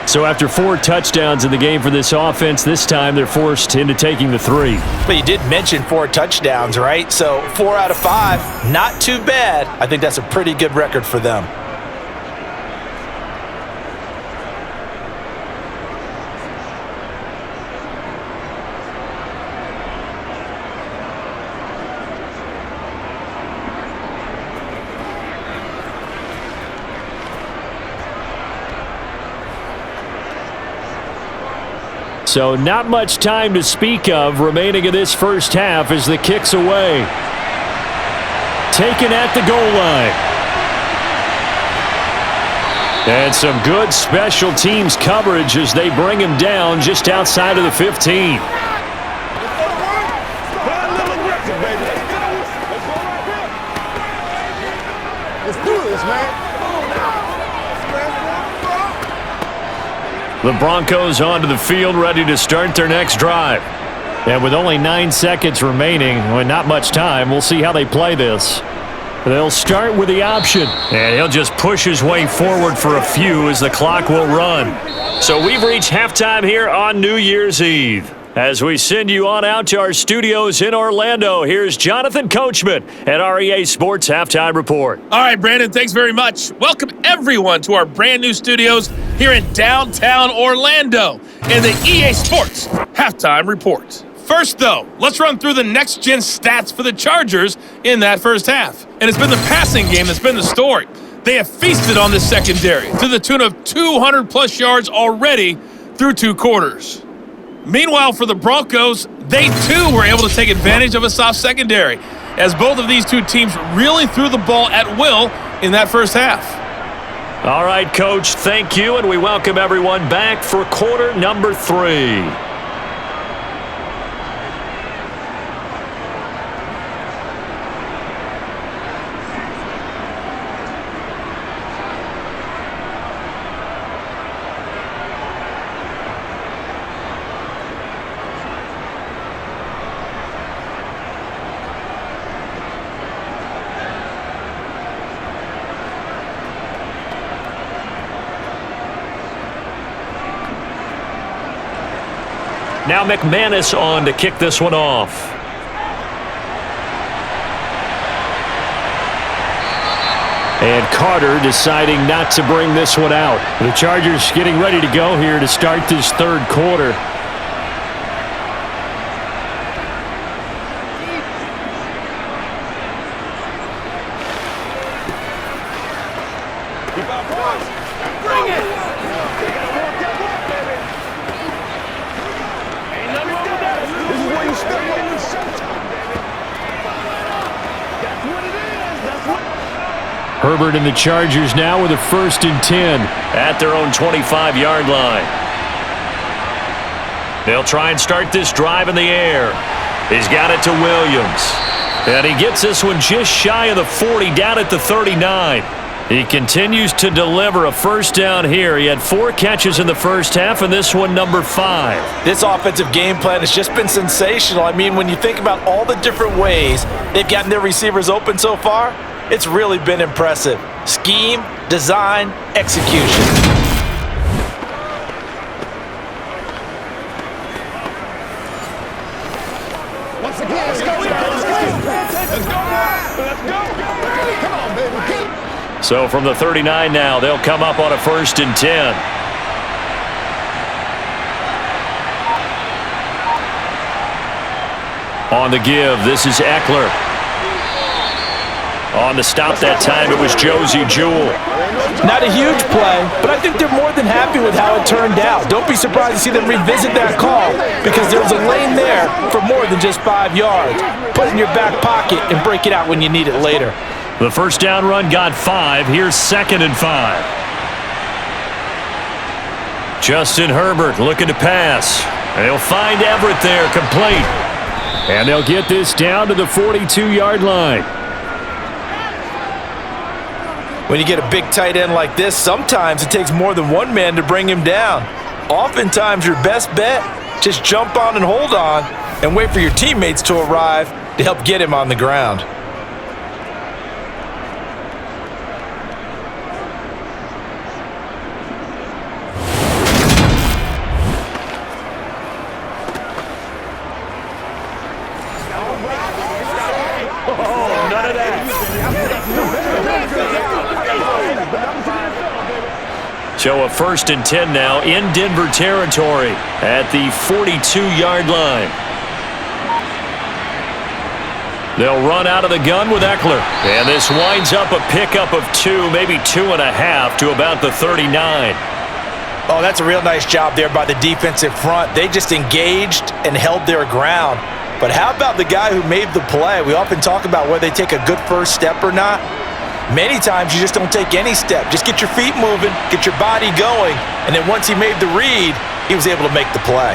So after 4 touchdowns in the game for this offense, this time they're forced into taking the 3. But you did mention 4 touchdowns, right? So 4 out of 5, not too bad. I think that's a pretty good record for them. So not much time to speak of remaining in this first half as the kick's away. Taken at the goal line. And some good special teams coverage as they bring him down just outside of the 15. Let's do this, man. The Broncos onto the field ready to start their next drive. And with only 9 seconds remaining, well, not much time, we'll see how they play this. They'll start with the option, and he'll just push his way forward for a few as the clock will run. So we've reached halftime here on New Year's Eve. As we send you on out to our studios in Orlando, here's Jonathan Coachman at REA Sports Halftime Report. All right, Brandon, thanks very much. Welcome, everyone, to our brand new studios here in downtown Orlando in the EA Sports Halftime Report. First, though, let's run through the next-gen stats for the Chargers in that first half. And it's been the passing game that's been the story. They have feasted on this secondary to the tune of 200-plus yards already through 2 quarters. Meanwhile, for the Broncos, they too were able to take advantage of a soft secondary, as both of these two teams really threw the ball at will in that first half. All right, Coach, thank you, and we welcome everyone back for quarter number 3. Now McManus on to kick this one off. And Carter deciding not to bring this one out. The Chargers getting ready to go here to start this third quarter. Herbert and the Chargers now with a 1st and 10 at their own 25-yard line. They'll try and start this drive in the air. He's got it to Williams. And he gets this one just shy of the 40, down at the 39. He continues to deliver a first down here. He had 4 catches in the first half, and this one number 5. This offensive game plan has just been sensational. I mean, when you think about all the different ways they've gotten their receivers open so far, it's really been impressive. Scheme, design, execution. So from the 39 now, they'll come up on a 1st and 10. On the give, this is Eckler. On the stop that time, it was Josie Jewell. Not a huge play, but I think they're more than happy with how it turned out. Don't be surprised to see them revisit that call because there's a lane there for more than just 5 yards. Put it in your back pocket and break it out when you need it later. The first down run got 5. Here's 2nd and 5. Justin Herbert looking to pass. They'll find Everett there, complete. And they'll get this down to the 42-yard line. When you get a big tight end like this, sometimes it takes more than one man to bring him down. Oftentimes, your best bet, just jump on and hold on and wait for your teammates to arrive to help get him on the ground. So a 1st and 10 now in Denver territory at the 42-yard line. They'll run out of the gun with Eckler. And this winds up a pickup of 2, maybe 2.5 to about the 39. Oh, that's a real nice job there by the defensive front. They just engaged and held their ground. But how about the guy who made the play? We often talk about whether they take a good first step or not. Many times you just don't take any step. Just get your feet moving, get your body going, and then once he made the read, he was able to make the play.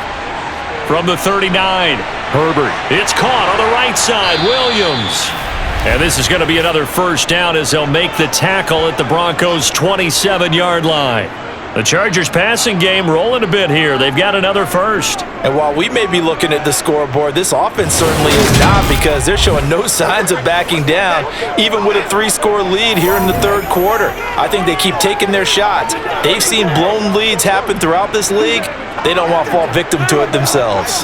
From the 39, Herbert. It's caught on the right side, Williams. And this is going to be another first down as they'll make the tackle at the Broncos' 27-yard line. The Chargers passing game rolling a bit here. They've got another first. And while we may be looking at the scoreboard, this offense certainly is not because they're showing no signs of backing down, even with a 3-score lead here in the 3rd quarter. I think they keep taking their shots. They've seen blown leads happen throughout this league. They don't want to fall victim to it themselves.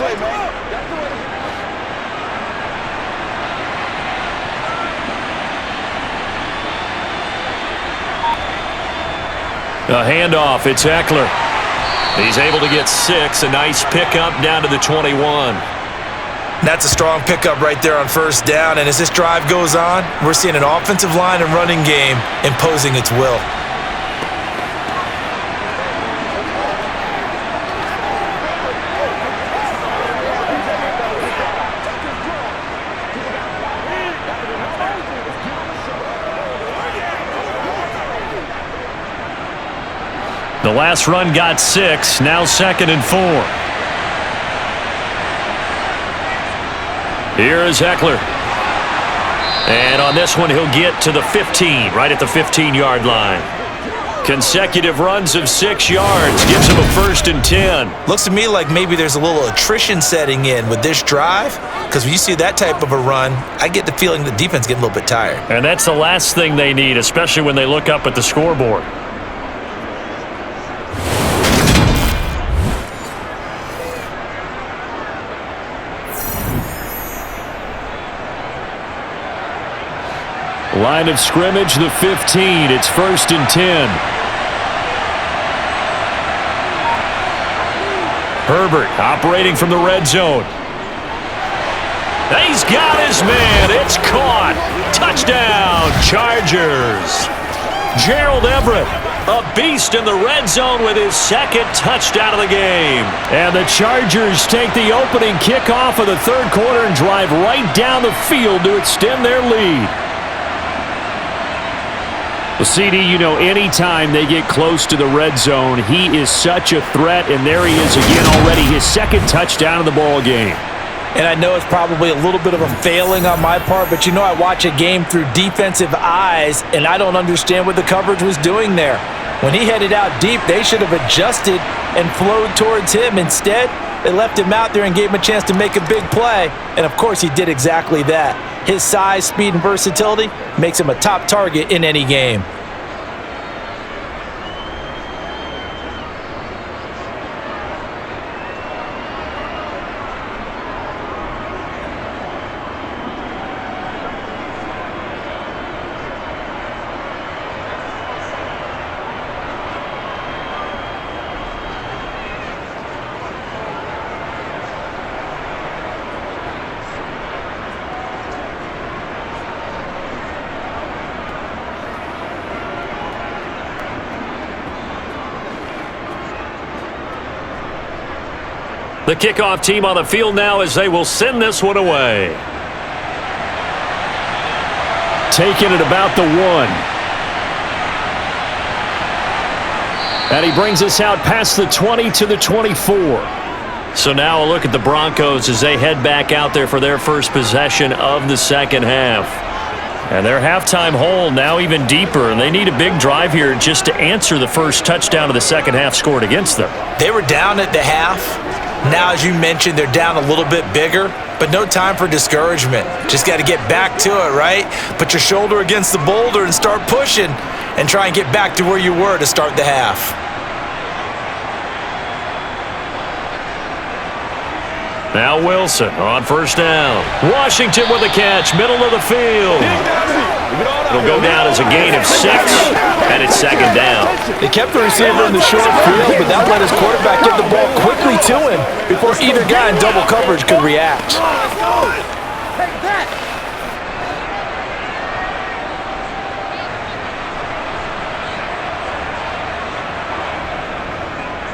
A handoff, it's Eckler. He's able to get 6, a nice pickup down to the 21. That's a strong pickup right there on first down, and as this drive goes on, we're seeing an offensive line and running game imposing its will. The last run got 6, now 2nd and 4. Here is Eckler. And on this one, he'll get to the 15, right at the 15-yard line. Consecutive runs of 6 yards gives him a 1st and 10. Looks to me like maybe there's a little attrition setting in with this drive, because when you see that type of a run, I get the feeling the defense getting a little bit tired. And that's the last thing they need, especially when they look up at the scoreboard. Line of scrimmage, the 15. It's 1st and 10. Herbert operating from the red zone. He's got his man. It's caught. Touchdown, Chargers. Gerald Everett, a beast in the red zone with his 2nd touchdown of the game. And the Chargers take the opening kickoff of the 3rd quarter and drive right down the field to extend their lead. Well, CD, you know, anytime they get close to the red zone, he is such a threat, and there he is again already, his 2nd touchdown of the ball game. And I know it's probably a little bit of a failing on my part, but you know I watch a game through defensive eyes, and I don't understand what the coverage was doing there. When he headed out deep, they should have adjusted and flowed towards him. Instead, they left him out there and gave him a chance to make a big play, and of course he did exactly that. His size, speed, and versatility makes him a top target in any game. The kickoff team on the field now as they will send this one away. Taking it about the 1. And he brings us out past the 20 to the 24. So now a look at the Broncos as they head back out there for their first possession of the second half. And their halftime hole now even deeper, and they need a big drive here just to answer the first touchdown of the second half scored against them. They were down at the half. Now, as you mentioned, they're down a little bit bigger, but no time for discouragement. Just got to get back to it, right? Put your shoulder against the boulder and start pushing and try and get back to where you were to start the half. Now Wilson on first down. Washington with a catch, middle of the field. It'll go down as a gain of 6, and it's second down. They kept the receiver in the short field, but that let his quarterback get the ball quickly to him before either guy in double coverage could react.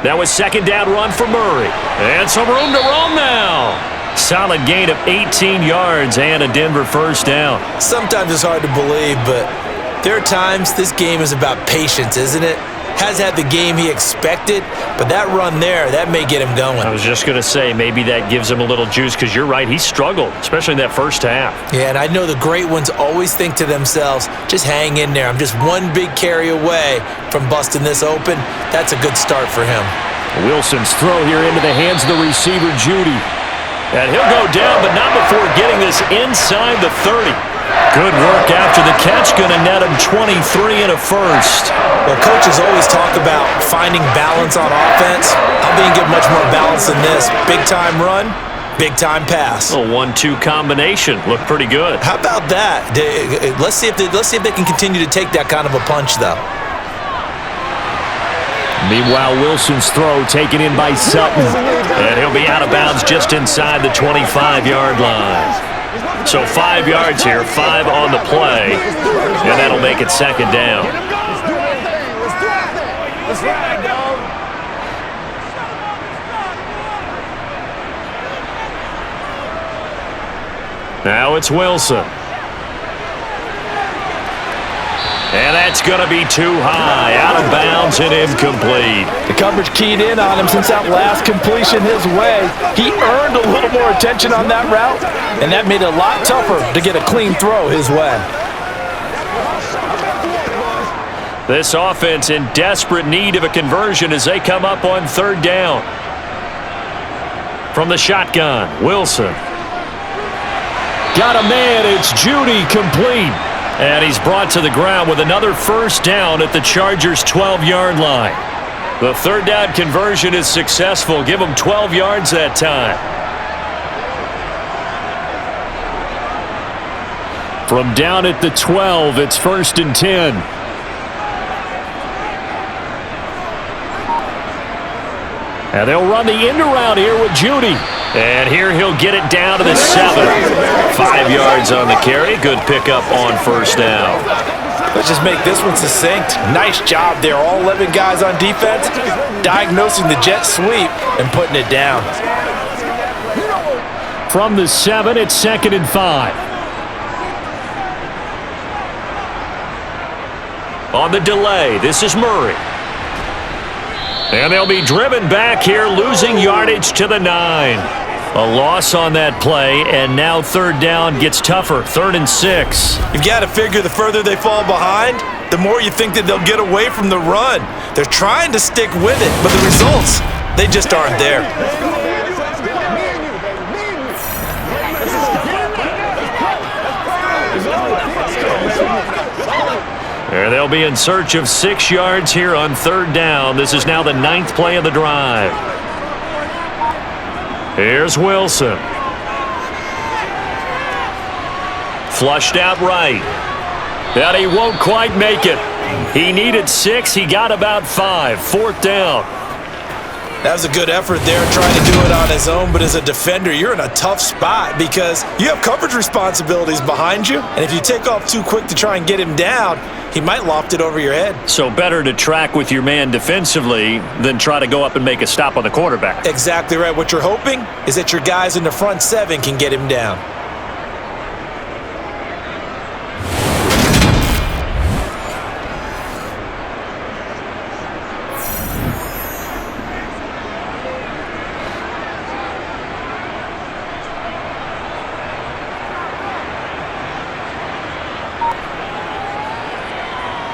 Now a second down run for Murray. And some room to roam now. Solid gain of 18 yards and a Denver first down. Sometimes it's hard to believe, but there are times this game is about patience, isn't it? Has had the game he expected, but that run there, that may get him going. I was just going to say, maybe that gives him a little juice because you're right, he struggled, especially in that first half. Yeah, and I know the great ones always think to themselves, just hang in there. I'm just one big carry away from busting this open. That's a good start for him. Wilson's throw here into the hands of the receiver, Judy. And he'll go down, but not before getting this inside the 30. Good work after the catch, going to net him 23 and a first. Well, coaches always talk about finding balance on offense. How they can get much more balance than this? Big-time run, big-time pass. A 1-2 combination. Looked pretty good. How about that? Let's see if they can continue to take that kind of a punch, though. Meanwhile, Wilson's throw taken in by Sutton. And he'll be out of bounds just inside the 25-yard line. So 5 yards here, 5 on the play, and that'll make it second down. Now it's Wilson. And that's going to be too high, out of bounds and incomplete. The coverage keyed in on him since that last completion his way. He earned a little more attention on that route, and that made it a lot tougher to get a clean throw his way. This offense in desperate need of a conversion as they come up on third down. From the shotgun, Wilson. Got a man, it's Judy, complete. And he's brought to the ground with another first down at the Chargers' 12-yard line. The third down conversion is successful. Give them 12 yards that time. From down at the 12, it's 1st and 10. And they'll run the end around here with Judy. And here he'll get it down to the 7. 5 yards on the carry. Good pickup on first down. Let's just make this one succinct. Nice job there. All 11 guys on defense diagnosing the jet sweep and putting it down. From the 7, it's 2nd and 5. On the delay, this is Murray. And they'll be driven back here, losing yardage to the 9. A loss on that play, and now third down gets tougher. 3rd and 6. You've got to figure the further they fall behind, the more you think that they'll get away from the run. They're trying to stick with it, but the results, they just aren't there. And they'll be in search of 6 yards here on third down. This is now the 9th play of the drive. Here's Wilson. Flushed out right. And he won't quite make it. He needed 6. He got about 5. 4th down. That was a good effort there, trying to do it on his own, but as a defender, you're in a tough spot because you have coverage responsibilities behind you, and if you take off too quick to try and get him down, he might loft it over your head. So better to track with your man defensively than try to go up and make a stop on the quarterback. Exactly right. What you're hoping is that your guys in the front seven can get him down.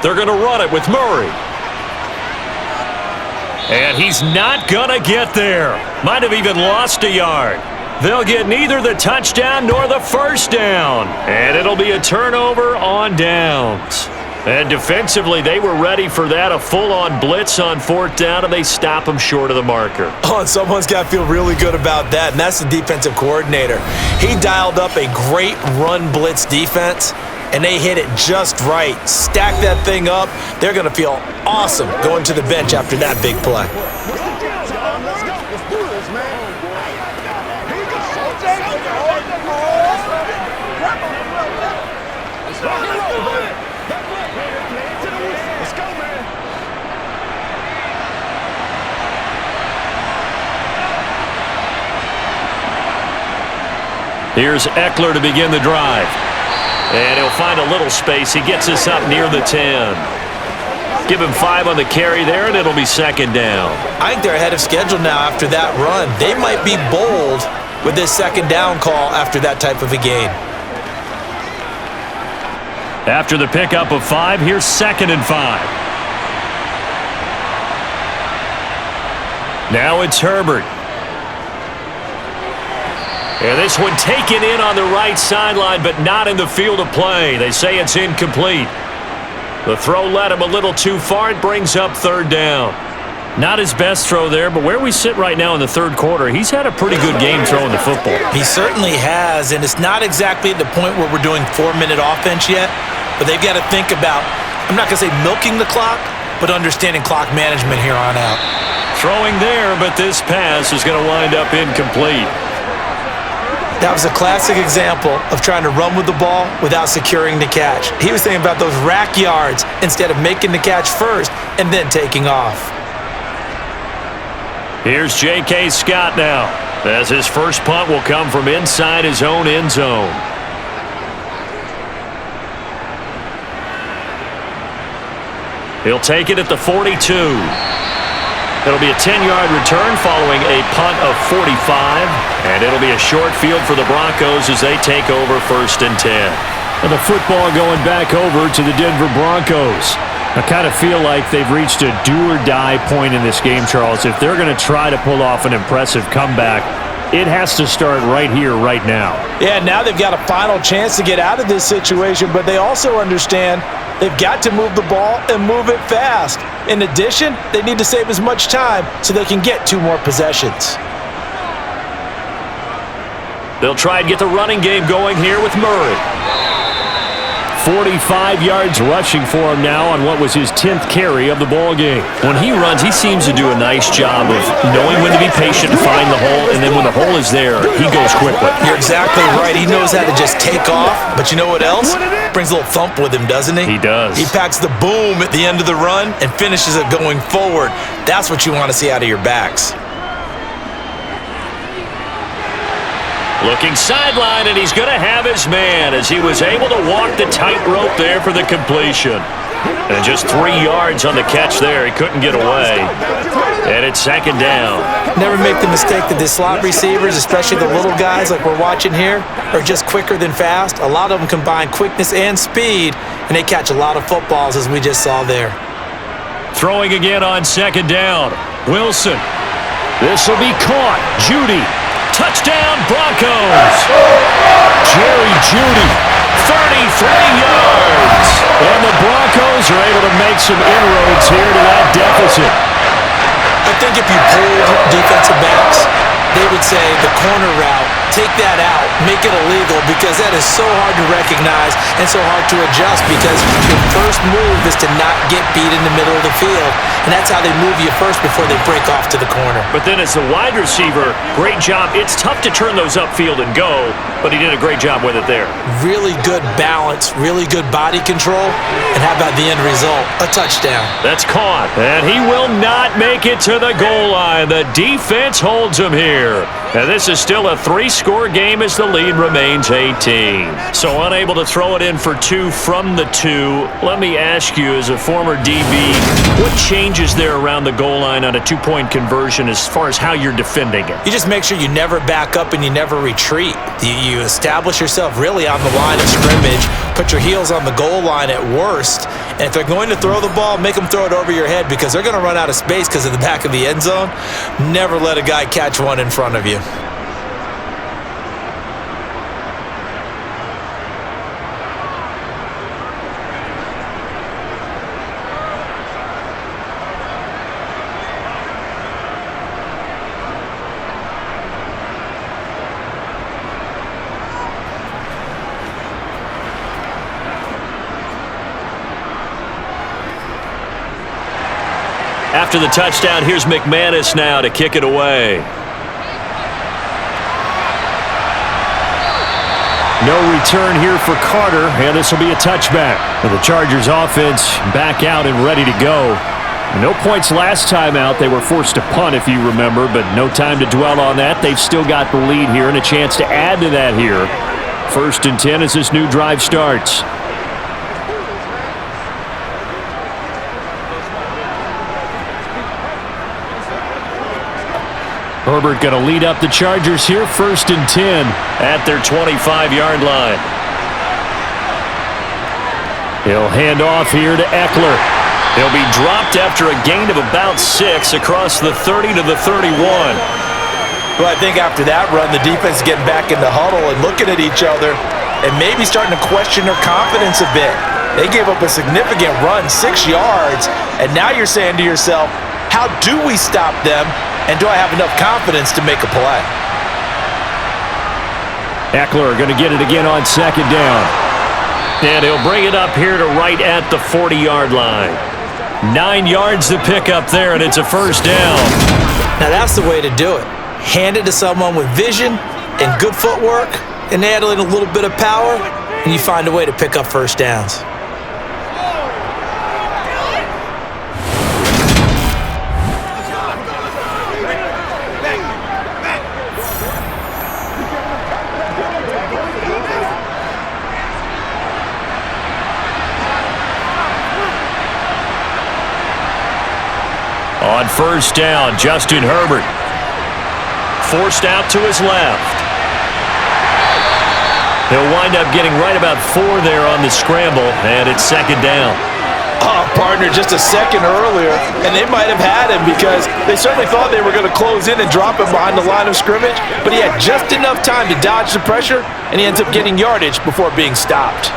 They're going to run it with Murray. And he's not going to get there. Might have even lost a yard. They'll get neither the touchdown nor the first down. And it'll be a turnover on downs. And defensively, they were ready for that, a full-on blitz on fourth down, and they stop him short of the marker. Oh, and someone's got to feel really good about that, and that's the defensive coordinator. He dialed up a great run blitz defense, and they hit it just right. Stack that thing up. They're going to feel awesome going to the bench after that big play. Let's do this, man. Here you go. Let's go, man. Here's Eckler to begin the drive. And he'll find a little space. He gets us up near the 10. Give him 5 on the carry there, and it'll be second down. I think they're ahead of schedule now after that run. They might be bold with this second down call after that type of a gain. After the pickup of 5, here's 2nd and 5. Now it's Herbert. And this one taken in on the right sideline, but not in the field of play. They say it's incomplete. The throw led him a little too far. It brings up third down. Not his best throw there, but where we sit right now in the third quarter, he's had a pretty good game throwing the football. He certainly has, and it's not exactly at the point where we're doing 4-minute offense yet, but they've got to think about, I'm not going to say milking the clock, but understanding clock management here on out. Throwing there, but this pass is going to wind up incomplete. That was a classic example of trying to run with the ball without securing the catch. He was thinking about those rack yards instead of making the catch first and then taking off. Here's J.K. Scott now, as his first punt will come from inside his own end zone. He'll take it at the 42. It'll be a 10-yard return following a punt of 45, and it'll be a short field for the Broncos as they take over 1st and 10. And the football going back over to the Denver Broncos. I kind of feel like they've reached a do-or-die point in this game, Charles. If they're going to try to pull off an impressive comeback, it has to start right here, right now. Yeah, now they've got a final chance to get out of this situation, but they also understand they've got to move the ball and move it fast. In addition, they need to save as much time so they can get 2 more possessions. They'll try and get the running game going here with Murray. 45 yards rushing for him now on what was his 10th carry of the ball game. When he runs, he seems to do a nice job of knowing when to be patient and find the hole, and then when the hole is there, he goes quickly. You're exactly right. He knows how to just take off, but you know what else? Brings a little thump with him, doesn't he? He does. He packs the boom at the end of the run and finishes it going forward. That's what you want to see out of your backs. Looking sideline, and he's going to have his man as he was able to walk the tightrope there for the completion. And just 3 yards on the catch there. He couldn't get away. And it's 2nd down. Never make the mistake that the slot receivers, especially the little guys like we're watching here, are just quicker than fast. A lot of them combine quickness and speed, and they catch a lot of footballs, as we just saw there. Throwing again on 2nd down. Wilson. This will be caught. Judy. Touchdown, Broncos! Jerry Judy, 33 yards! And the Broncos are able to make some inroads here to that deficit. I think if you pulled defensive backs, they would say the corner route, take that out, make it illegal, because that is so hard to recognize and so hard to adjust, because your first move is to not get beat in the middle of the field, and that's how they move you first before they break off to the corner. But then as the wide receiver, great job. It's tough to turn those upfield and go, but he did a great job with it there. Really good balance, really good body control, and how about the end result? A touchdown. That's caught, and he will not make it to the goal line. The defense holds him here. And this is still a 3-score game as the lead remains 18. So unable to throw it in for 2 from the 2. Let me ask you, as a former DB, what changes there around the goal line on a 2-point conversion as far as how you're defending it? You just make sure you never back up and you never retreat. You establish yourself really on the line of scrimmage, put your heels on the goal line at worst, and if they're going to throw the ball, make them throw it over your head because they're going to run out of space because of the back of the end zone. Never let a guy catch one in front of you. After the touchdown, here's McManus now to kick it away. No return here for Carter, and this will be a touchback. And the Chargers offense back out and ready to go. No points last time out. They were forced to punt, if you remember, but no time to dwell on that. They've still got the lead here and a chance to add to that here. 1st and 10 as this new drive starts. Herbert going to lead up the Chargers here, 1st and 10 at their 25-yard line. He'll hand off here to Eckler. He'll be dropped after a gain of about 6 across the 30 to the 31. Well, I think after that run, the defense is getting back in the huddle and looking at each other and maybe starting to question their confidence a bit. They gave up a significant run, 6 yards, and now you're saying to yourself, how do we stop them? And do I have enough confidence to make a play? Eckler going to get it again on 2nd down. And he'll bring it up here to right at the 40-yard line. 9 yards to pick up there, and it's a 1st down. Now that's the way to do it. Hand it to someone with vision and good footwork, and add in a little bit of power, and you find a way to pick up 1st downs. On 1st down, Justin Herbert. Forced out to his left. He'll wind up getting right about 4 there on the scramble, and it's 2nd down. Oh, partner, just a second earlier, and they might have had him because they certainly thought they were going to close in and drop him behind the line of scrimmage, but he had just enough time to dodge the pressure, and he ends up getting yardage before being stopped.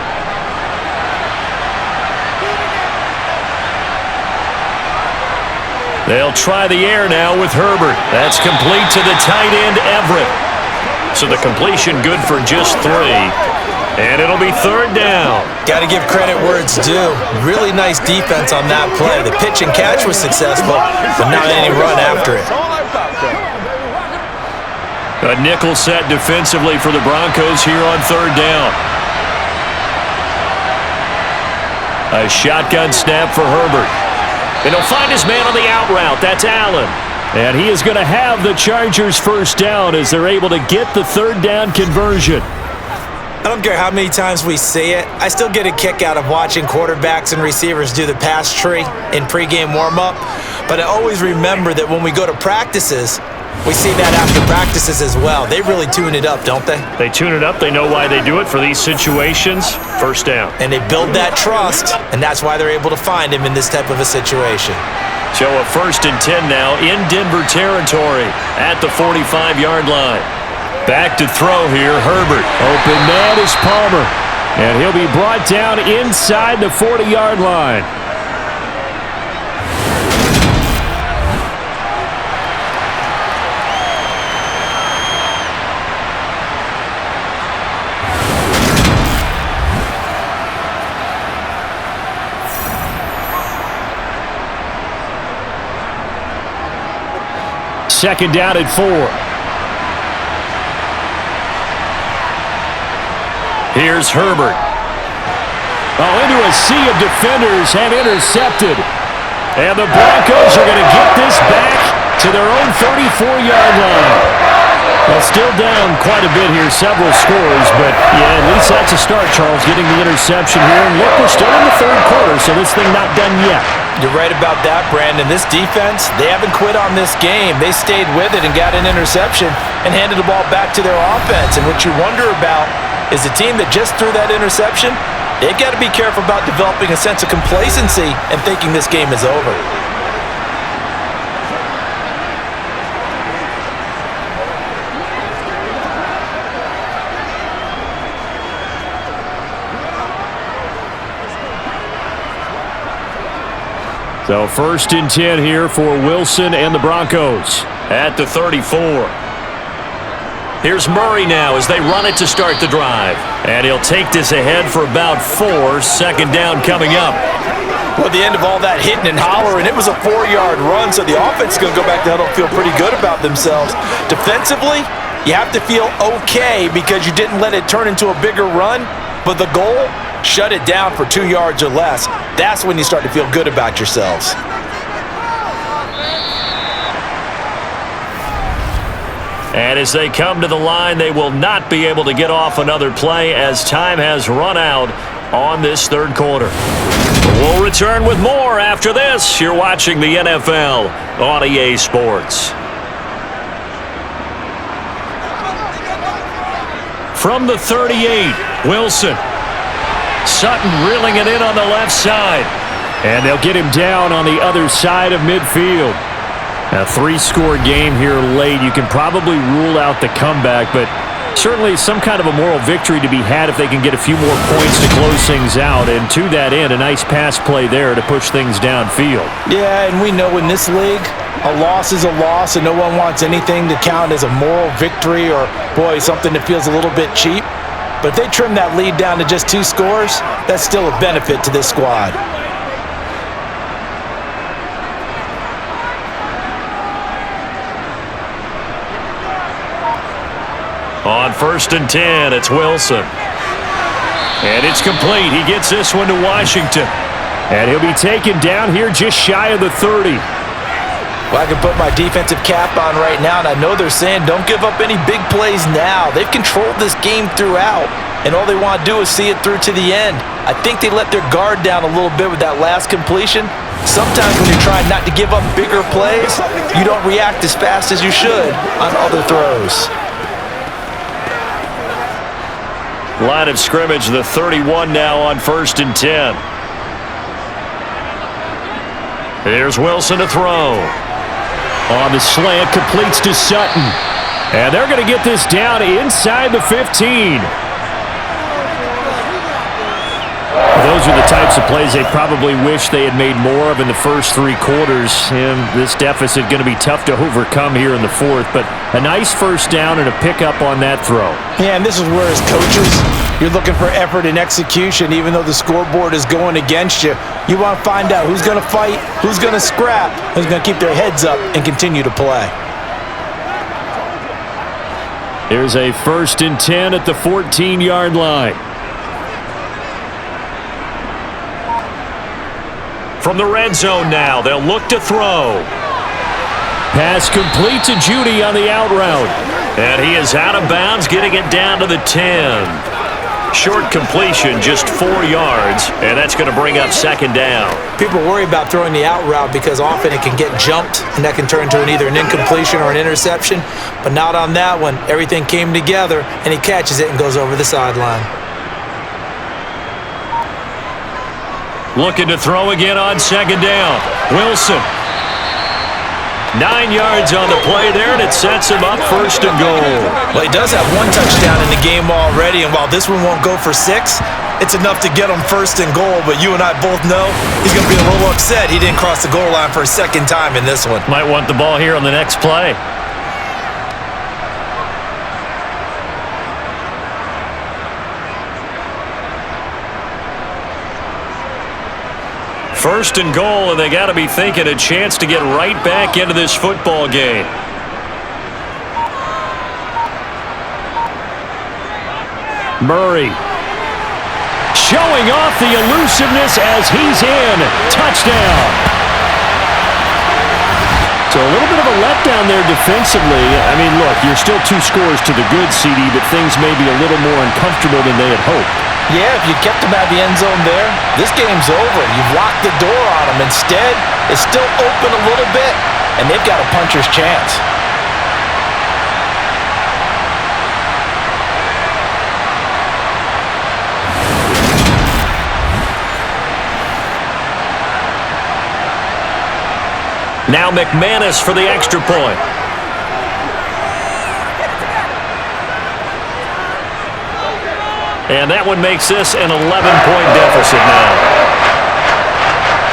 They'll try the air now with Herbert. That's complete to the tight end, Everett. So the completion good for just 3. And it'll be 3rd down. Got to give credit where it's due. Really nice defense on that play. The pitch and catch was successful, but not any run after it. A nickel set defensively for the Broncos here on 3rd down. A shotgun snap for Herbert. And he'll find his man on the out route. That's Allen. And he is going to have the Chargers 1st down as they're able to get the 3rd down conversion. I don't care how many times we see it. I still get a kick out of watching quarterbacks and receivers do the pass tree in pregame warm-up. But I always remember that when we go to practices, we see that after practices as well. They really tune it up, don't they? They tune it up. They know why they do it for these situations. 1st down. And they build that trust, and that's why they're able to find him in this type of a situation. So a 1st and 10 now in Denver territory at the 45-yard line. Back to throw here, Herbert. Open man is Palmer. And he'll be brought down inside the 40-yard line. Second down at 4. Here's Herbert. Oh, into a sea of defenders and intercepted. And the Broncos are going to get this back to their own 34-yard line. Well, still down quite a bit here, several scores, but yeah, at least that's a start, Charles, getting the interception here. And look, we're still in the third quarter, so this thing not done yet. You're right about that, Brandon. This defense, they haven't quit on this game. They stayed with it and got an interception and handed the ball back to their offense. And what you wonder about is the team that just threw that interception, they've got to be careful about developing a sense of complacency and thinking this game is over. So 1st and 10 here for Wilson and the Broncos. At the 34. Here's Murray now as they run it to start the drive. And he'll take this ahead for about 4. Second down coming up. Well, at the end of all that hitting and hollering, it was a 4-yard run, so the offense is going to go back to huddle, feel pretty good about themselves. Defensively, you have to feel okay because you didn't let it turn into a bigger run, but the goal, shut it down for 2 yards or less. That's when you start to feel good about yourselves. And as they come to the line, they will not be able to get off another play as time has run out on this third quarter. We'll return with more after this. You're watching the NFL on EA Sports. From the 38, Wilson. Sutton reeling it in on the left side. And they'll get him down on the other side of midfield. A 3-score game here late. You can probably rule out the comeback, but certainly some kind of a moral victory to be had if they can get a few more points to close things out. And to that end, a nice pass play there to push things downfield. Yeah, and we know in this league, a loss is a loss, and no one wants anything to count as a moral victory or, boy, something that feels a little bit cheap. But if they trim that lead down to just 2 scores, that's still a benefit to this squad. On 1st and 10, it's Wilson. And it's complete. He gets this one to Washington. And he'll be taken down here just shy of the 30. Well, I can put my defensive cap on right now, and I know they're saying don't give up any big plays now. They've controlled this game throughout, and all they want to do is see it through to the end. I think they let their guard down a little bit with that last completion. Sometimes when you're trying not to give up bigger plays, you don't react as fast as you should on other throws. Line of scrimmage, the 31 now on 1st and 10. Here's Wilson to throw. On the slant, completes to Sutton. And they're going to get this down inside the 15. Those are the types of plays they probably wish they had made more of in the first 3 quarters. And this deficit going to be tough to overcome here in the 4th. But a nice first down and a pickup on that throw. Yeah, and this is where as coaches, you're looking for effort and execution. Even though the scoreboard is going against you, you want to find out who's going to fight, who's going to scrap, who's going to keep their heads up and continue to play. Here's a 1st and 10 at the 14-yard line. From the red zone now, they'll look to throw. Pass complete to Judy on the out route. And he is out of bounds, getting it down to the 10. Short completion, just 4 yards, and that's going to bring up 2nd down. People worry about throwing the out route because often it can get jumped, and that can turn into either an incompletion or an interception. But not on that one. Everything came together, and he catches it and goes over the sideline. Looking to throw again on 2nd down. Wilson. 9 yards on the play there, and it sets him up 1st and goal. Well, he does have 1 touchdown in the game already, and while this one won't go for 6, it's enough to get him 1st and goal. But you and I both know he's going to be a little upset he didn't cross the goal line for a 2nd time in this one. Might want the ball here on the next play. First and goal, and they got to be thinking a chance to get right back into this football game. Murray Showing off the elusiveness as he's in. Touchdown. So a little bit of a letdown there defensively. I mean, look, you're still 2 scores to the good, CD, but things may be a little more uncomfortable than they had hoped. Yeah, if you kept him out of the end zone there, this game's over. You've locked the door on him. Instead, it's still open a little bit, and they've got a puncher's chance. Now McManus for the extra point. And that one makes this an 11-point deficit now.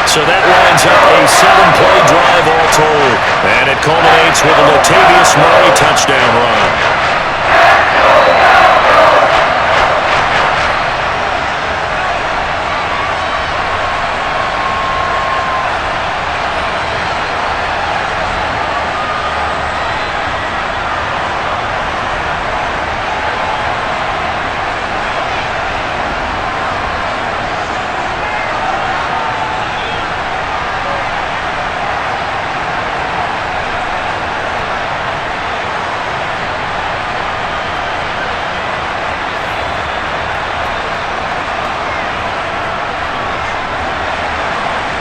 So that lines up a 7-play drive all told. And it culminates with a Latavius Murray touchdown run.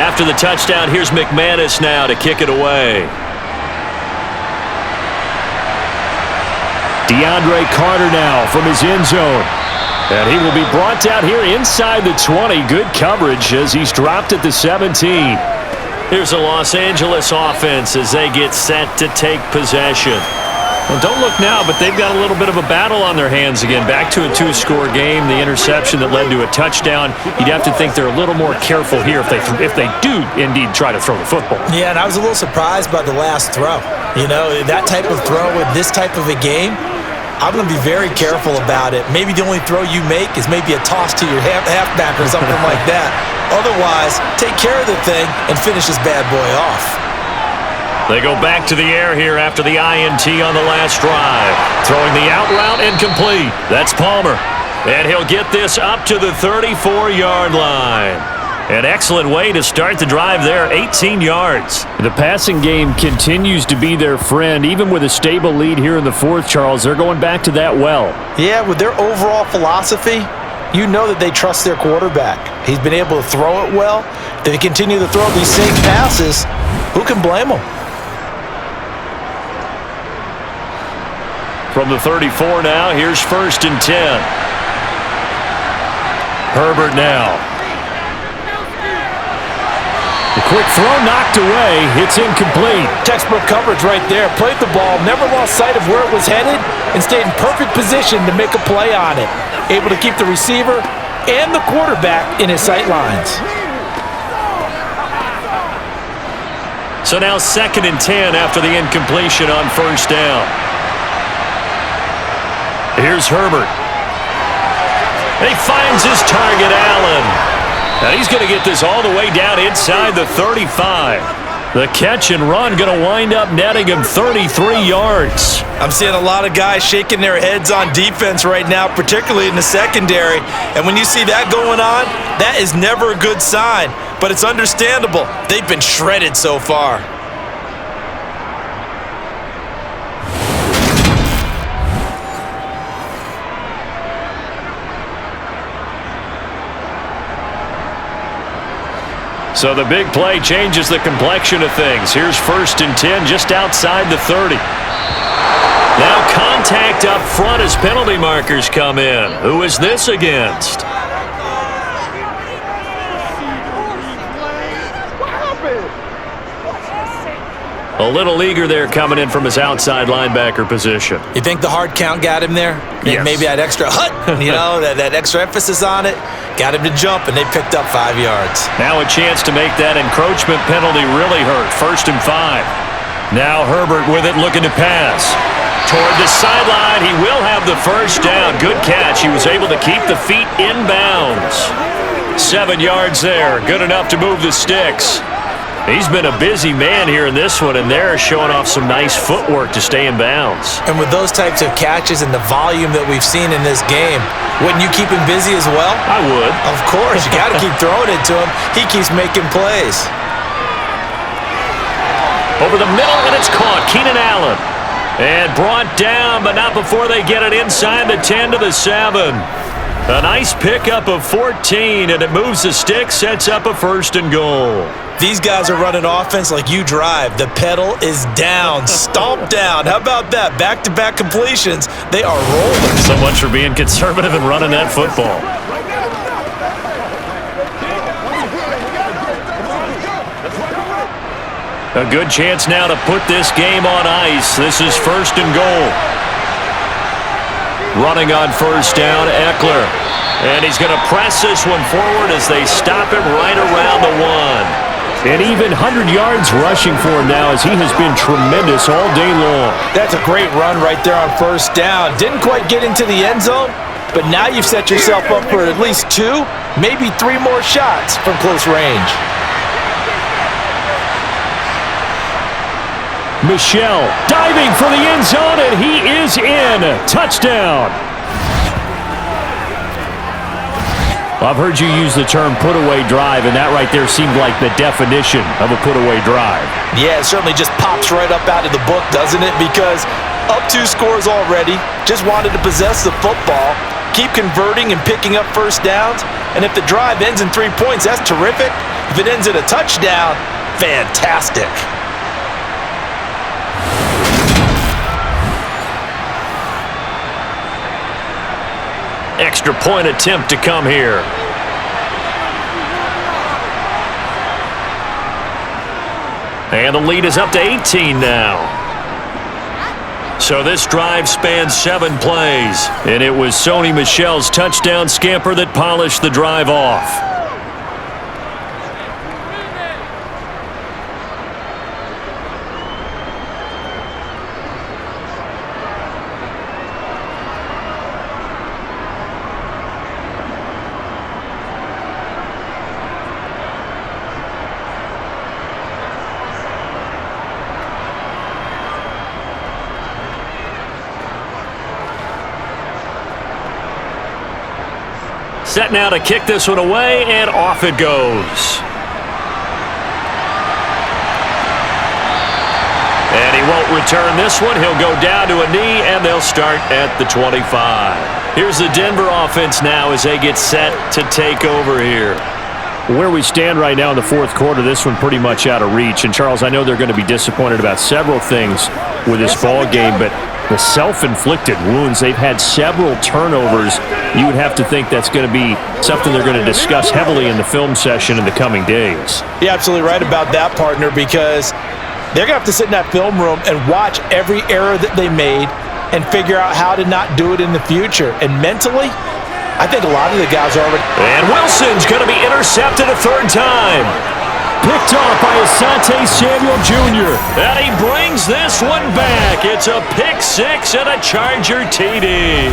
After the touchdown, here's McManus now to kick it away. DeAndre Carter now from his end zone. And he will be brought down here inside the 20. Good coverage as he's dropped at the 17. Here's the Los Angeles offense as they get set to take possession. Well, don't look now, but they've got a little bit of a battle on their hands again. Back to a 2-score game. The interception that led to a touchdown. You'd have to think they're a little more careful here if they do indeed try to throw the football. Yeah, and I was a little surprised by the last throw. You know, that type of throw in this type of a game, I'm going to be very careful about it. Maybe the only throw you make is maybe a toss to your halfback or something like that. Otherwise, take care of the thing and finish this bad boy off. They go back to the air here after the INT on the last drive. Throwing the out route incomplete. That's Palmer. And he'll get this up to the 34-yard line. An excellent way to start the drive there, 18 yards. The passing game continues to be their friend. Even with a stable lead here in the fourth, Charles, they're going back to that well. Yeah, with their overall philosophy, you know that they trust their quarterback. He's been able to throw it well. If they continue to throw these same passes, who can blame them? From the 34 now, here's 1st and 10. Herbert now. The quick throw knocked away. It's incomplete. Textbook coverage right there. Played the ball, never lost sight of where it was headed, and stayed in perfect position to make a play on it. Able to keep the receiver and the quarterback in his sight lines. So now 2nd and 10 after the incompletion on 1st down. Here's Herbert. And he finds his target, Allen. And he's going to get this all the way down inside the 35. The catch and run going to wind up netting him 33 yards. I'm seeing a lot of guys shaking their heads on defense right now, particularly in the secondary. And when you see that going on, that is never a good sign. But it's understandable. They've been shredded so far. So the big play changes the complexion of things. Here's 1st and 10 just outside the 30. Now contact up front as penalty markers come in. Who is this against? A little eager there coming in from his outside linebacker position. You think the hard count got him there? Yes. Maybe that extra that extra emphasis on it got him to jump, and they picked up 5 yards. Now a chance to make that encroachment penalty really hurt. 1st and 5. Now Herbert with it, looking to pass. Toward the sideline, he will have the 1st down. Good catch. He was able to keep the feet in bounds. 7 yards there. Good enough to move the sticks. He's been a busy man here in this one, and they're showing off some nice footwork to stay in bounds. And with those types of catches and the volume that we've seen in this game, wouldn't you keep him busy as well? I would. Of course. You got to keep throwing it to him. He keeps making plays. Over the middle, and it's caught. Keenan Allen. And brought down, but not before they get it inside the 10 to the 7. A nice pickup of 14, and it moves the stick, sets up a 1st and goal. These guys are running offense like you drive. The pedal is down, stomp down. How about that? Back-to-back completions. They are rolling. So much for being conservative and running that football. A good chance now to put this game on ice. This is 1st and goal. Running on 1st down, Eckler. And he's going to press this one forward as they stop him right around the 1. And even 100 yards rushing for him now, as he has been tremendous all day long. That's a great run right there on 1st down. Didn't quite get into the end zone, but now you've set yourself up for at least 2, maybe 3 more shots from close range. Michel diving for the end zone, and he is in. Touchdown. I've heard you use the term put-away drive, and that right there seemed like the definition of a put-away drive. Yeah, it certainly just pops right up out of the book, doesn't it? Because up 2 scores already, just wanted to possess the football, keep converting and picking up 1st downs, and if the drive ends in 3 points, that's terrific. If it ends in a touchdown, fantastic. Extra point attempt to come here. And the lead is up to 18 now. So this drive spans 7 plays. And it was Sony Michel's touchdown scamper that polished the drive off. Set now to kick this one away, and off it goes. And he won't return this one. He'll go down to a knee, and they'll start at the 25. Here's the Denver offense now as they get set to take over here. Where we stand right now in the 4th quarter, this one pretty much out of reach. And, Charles, I know they're going to be disappointed about several things with this ball game, but the self-inflicted wounds, they've had several turnovers. You would have to think that's going to be something they're going to discuss heavily in the film session in the coming days. You're absolutely right about that, partner, because they're going to have to sit in that film room and watch every error that they made and figure out how to not do it in the future. And mentally, I think a lot of the guys are already... And Wilson's going to be intercepted a 3rd time. Picked off by Asante Samuel Jr. And he brings this one back. It's a pick 6 and a Charger TD.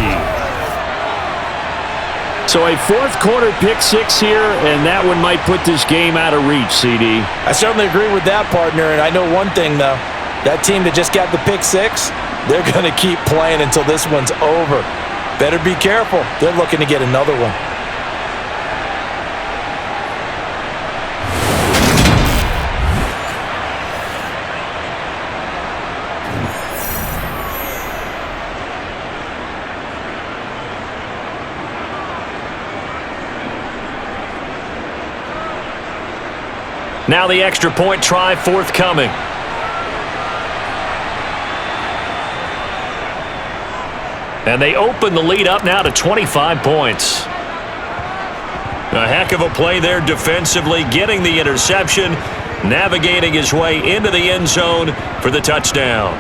So a 4th quarter pick 6 here, and that one might put this game out of reach, CD. I certainly agree with that, partner. And I know one thing, though. That team that just got the pick 6, they're going to keep playing until this one's over. Better be careful. They're looking to get another one. Now the extra point try forthcoming. And they open the lead up now to 25 points. A heck of a play there defensively, getting the interception, navigating his way into the end zone for the touchdown.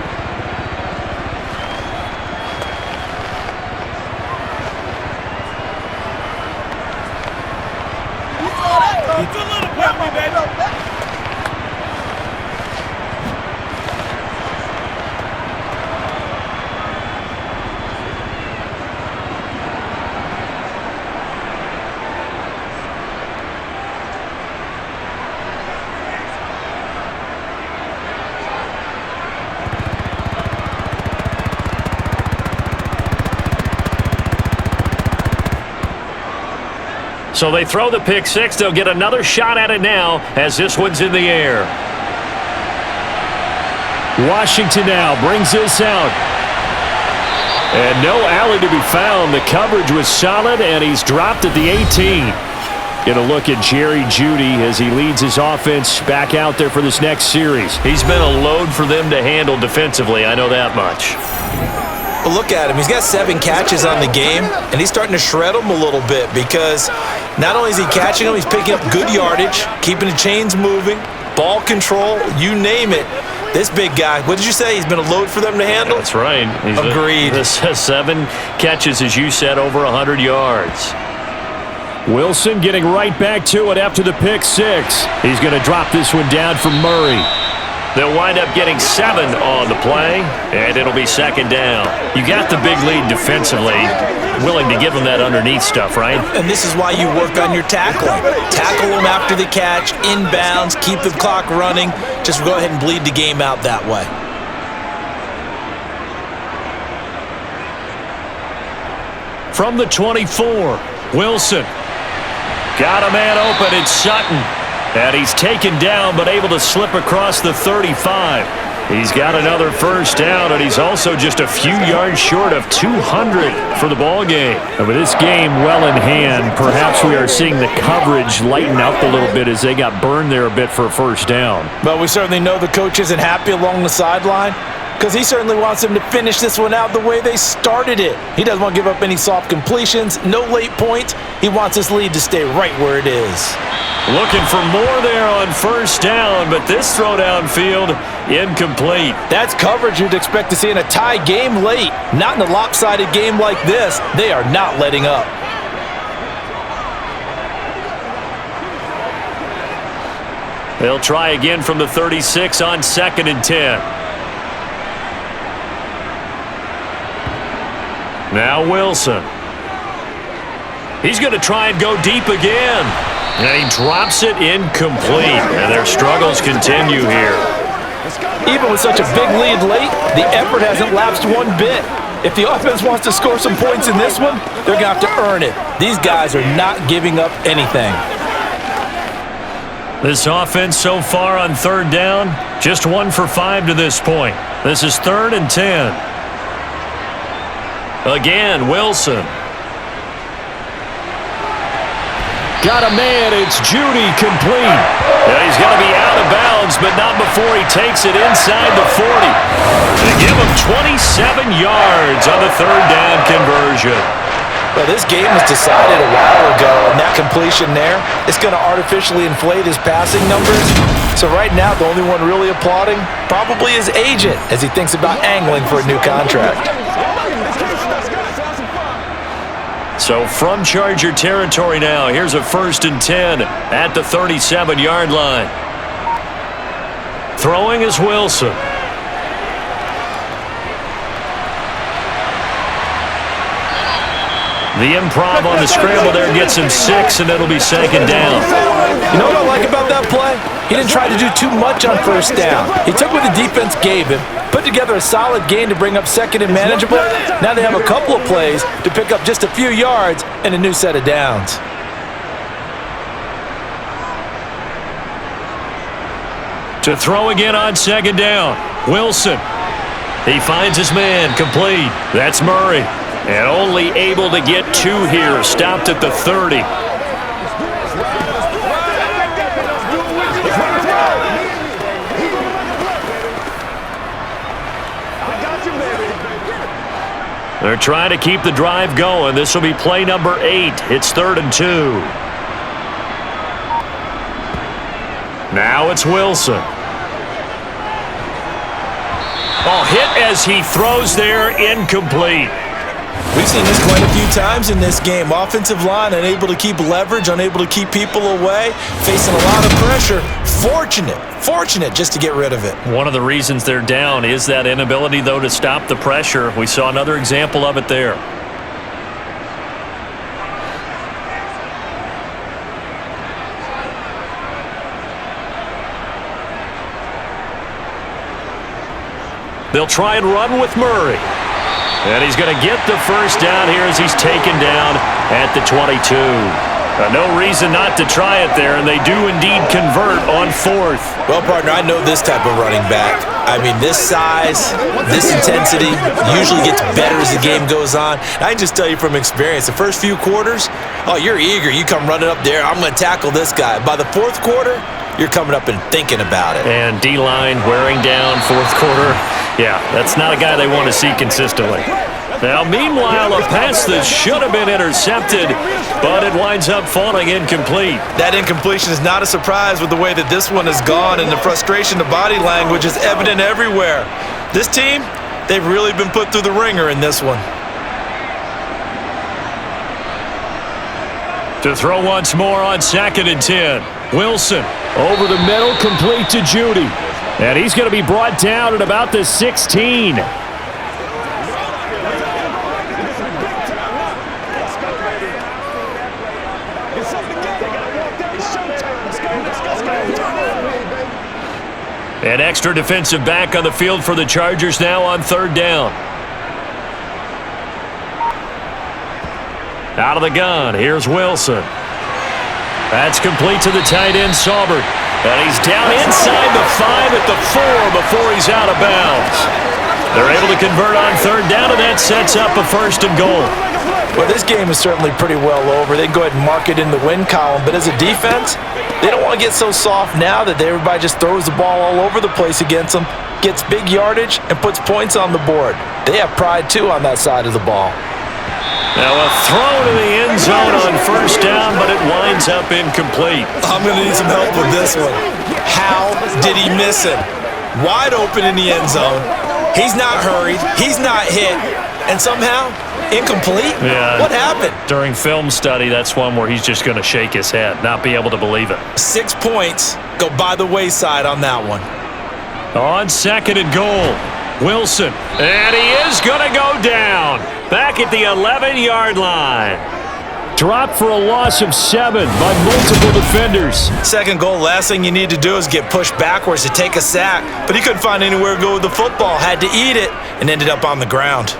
So they throw the pick six. They'll get another shot at it now as this one's in the air. Washington now brings this out. And no alley to be found. The coverage was solid, and he's dropped at the 18. Get a look at Jerry Jeudy as he leads his offense back out there for this next series. He's been a load for them to handle defensively, I know that much. But look at him. He's got 7 catches on the game, and he's starting to shred them a little bit because not only is he catching them, he's picking up good yardage, keeping the chains moving, ball control, you name it. This big guy, what did you say? He's been a load for them to handle? That's right. Agreed. 7 catches, as you said, over 100 yards. Wilson getting right back to it after the pick six. He's going to drop this one down for Murray. They'll wind up getting 7 on the play, and it'll be second down. You got the big lead defensively, willing to give them that underneath stuff, right? And this is why you work on your tackling. Tackle them after the catch, inbounds, keep the clock running. Just go ahead and bleed the game out that way. From the 24, Wilson. Got a man open, it's Sutton. And he's taken down, but able to slip across the 35. He's got another first down, and he's also just a few yards short of 200 for the ball game. And with this game well in hand, perhaps we are seeing the coverage lighten up a little bit as they got burned there a bit for a first down. But we certainly know the coach isn't happy along the sideline because he certainly wants them to finish this one out the way they started it. He doesn't want to give up any soft completions, no late points. He wants this lead to stay right where it is. Looking for more there on first down, but this throw downfield incomplete. That's coverage you'd expect to see in a tie game late. Not in a lopsided game like this. They are not letting up. They'll try again from the 36 on 2nd and 10. Now Wilson. He's going to try and go deep again. And he drops it incomplete. And their struggles continue here. Even with such a big lead late, the effort hasn't lapsed one bit. If the offense wants to score some points in this one, they're going to have to earn it. These guys are not giving up anything. This offense so far on 3rd down, just 1 for 5 to this point. This is 3rd and 10. Again, Wilson. Got a man, it's Jeudy, complete. Yeah, he's going to be out of bounds, but not before he takes it inside the 40. They give him 27 yards on the 3rd down conversion. Well, this game was decided a while ago, and that completion there, it's going to artificially inflate his passing numbers. So right now, the only one really applauding probably his agent as he thinks about angling for a new contract. So from Charger territory now, here's a 1st and 10 at the 37-yard line. Throwing is Wilson. The improv on the scramble there gets him 6, and it'll be 2nd down. You know what I like about that play? He didn't try to do too much on first down. He took what the defense gave him, put together a solid gain to bring up 2nd and manageable. Now they have a couple of plays to pick up just a few yards and a new set of downs. To throw again on 2nd down, Wilson. He finds his man, complete. That's Murray. And only able to get 2 here, stopped at the 30. They're trying to keep the drive going. This will be play number 8. It's 3rd and 2. Now it's Wilson. Oh, hit as he throws there, incomplete. We've seen this quite a few times in this game. Offensive line unable to keep leverage, unable to keep people away, facing a lot of pressure. Fortunate just to get rid of it. One of the reasons they're down is that inability, though, to stop the pressure. We saw another example of it there. They'll try and run with Murray. And he's going to get the first down here as he's taken down at the 22. No reason not to try it there, and they do indeed convert on fourth. Well, partner, I know this type of running back. I mean, this size, this intensity usually gets better as the game goes on. I can just tell you from experience, the first few quarters, oh, you're eager. You come running up there, I'm going to tackle this guy. By the fourth quarter, you're coming up and thinking about it. And D-line wearing down fourth quarter. Yeah, that's not a guy they want to see consistently. Now, meanwhile, a pass that should have been intercepted, but it winds up falling incomplete. That incompletion is not a surprise with the way that this one has gone, and the frustration, the body language is evident everywhere. This team, they've really been put through the ringer in this one. To throw once more on 2nd and 10. Wilson over the middle, complete to Judy. And he's going to be brought down at about the 16. An extra defensive back on the field for the Chargers now on 3rd down. Out of the gun, here's Wilson. That's complete to the tight end, Saubert. And he's down inside the 5 at the 4 before he's out of bounds. They're able to convert on 3rd down, and that sets up a 1st and goal. Well, this game is certainly pretty well over. They can go ahead and mark it in the win column. But as a defense, they don't want to get so soft now that everybody just throws the ball all over the place against them, gets big yardage, and puts points on the board. They have pride, too, on that side of the ball. Now a throw to the end zone on 1st down, but it winds up incomplete. I'm going to need some help with this one. How did he miss it? Wide open in the end zone. He's not hurried. He's not hit. And somehow, incomplete? Yeah. What happened? During film study, that's one where he's just going to shake his head, not be able to believe it. 6 points go by the wayside on that one. On 2nd and goal, Wilson. And he is going to go down. Back at the 11-yard line. Dropped for a loss of 7 by multiple defenders. 2nd goal, last thing you need to do is get pushed backwards to take a sack. But he couldn't find anywhere to go with the football. Had to eat it and ended up on the ground.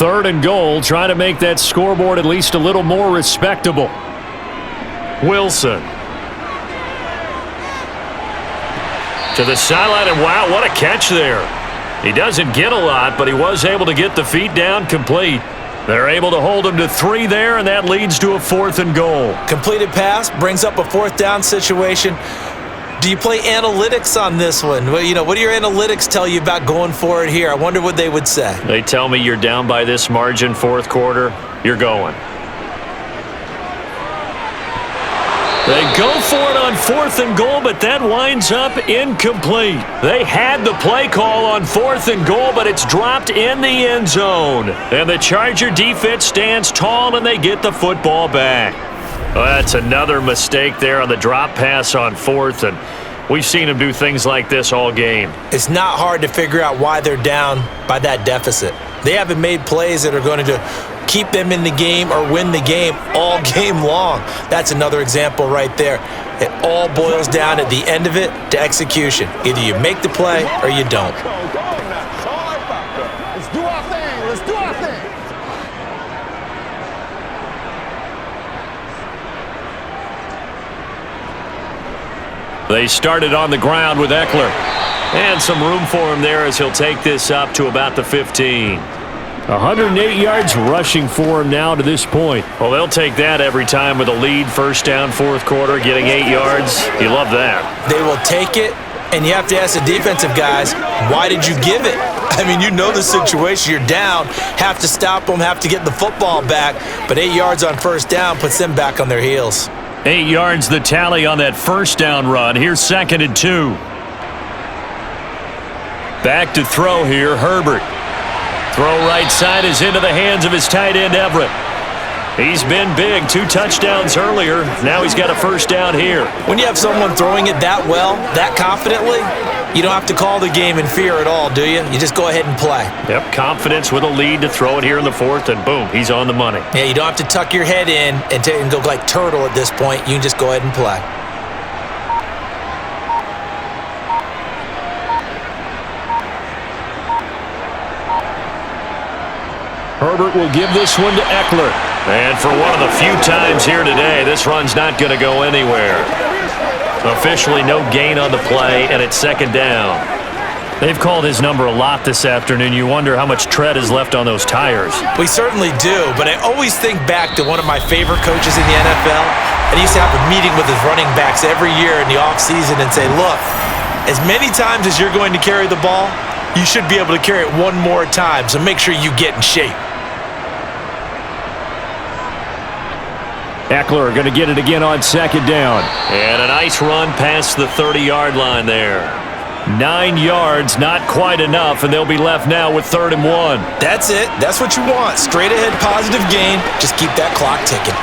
Third and goal, trying to make that scoreboard at least a little more respectable. Wilson. To the sideline, and wow, what a catch there. He doesn't get a lot, but he was able to get the feet down complete. They're able to hold him to 3 there, and that leads to a 4th and goal. Completed pass brings up a 4th down situation. Do you play analytics on this one? Well, what do your analytics tell you about going for it here? I wonder what they would say. They tell me you're down by this margin 4th quarter, you're going. They go for it on 4th and goal, but that winds up incomplete. They had the play call on 4th and goal, but it's dropped in the end zone. And the Charger defense stands tall, and they get the football back. Well, that's another mistake there on the drop pass on 4th, and we've seen him do things like this all game. It's not hard to figure out why they're down by that deficit. They haven't made plays that are going to keep them in the game or win the game all game long. That's another example right there. It all boils down at the end of it to execution. Either you make the play or you don't. Let's do our thing. Let's do our thing. They started on the ground with Eckler. And some room for him there as he'll take this up to about the 15. 108 yards rushing for him now to this point. Well, they'll take that every time with a lead. 1st down, 4th quarter, getting 8 yards. You love that. They will take it, and you have to ask the defensive guys, why did you give it? I mean, you know the situation. You're down, have to stop them, have to get the football back. But 8 yards on 1st down puts them back on their heels. 8 yards the tally on that 1st down run. Here's 2nd and 2. Back to throw here, Herbert. Throw right side is into the hands of his tight end, Everett. He's been big, 2 touchdowns earlier. Now he's got a 1st down here. When you have someone throwing it that well, that confidently, You don't have to call the game in fear at all, do you? You just go ahead and play. Yep, confidence with a lead to throw it here in the fourth, and boom, he's on the money. Yeah, you don't have to tuck your head in and go like turtle at this point. You can just go ahead and play. Herbert will give this one to Eckler. And for one of the few times here today, this run's not going to go anywhere. Officially no gain on the play, and it's second down. They've called his number a lot this afternoon. You wonder how much tread is left on those tires. We certainly do, but I always think back to one of my favorite coaches in the NFL, and he used to have a meeting with his running backs every year in the offseason and say, look, as many times as you're going to carry the ball, you should be able to carry it one more time, so make sure you get in shape. Eckler going to get it again on second down. And a nice run past the 30-yard line there. 9 yards, not quite enough, and they'll be left now with 3rd and 1. That's it. That's what you want. Straight ahead, positive gain. Just keep that clock ticking.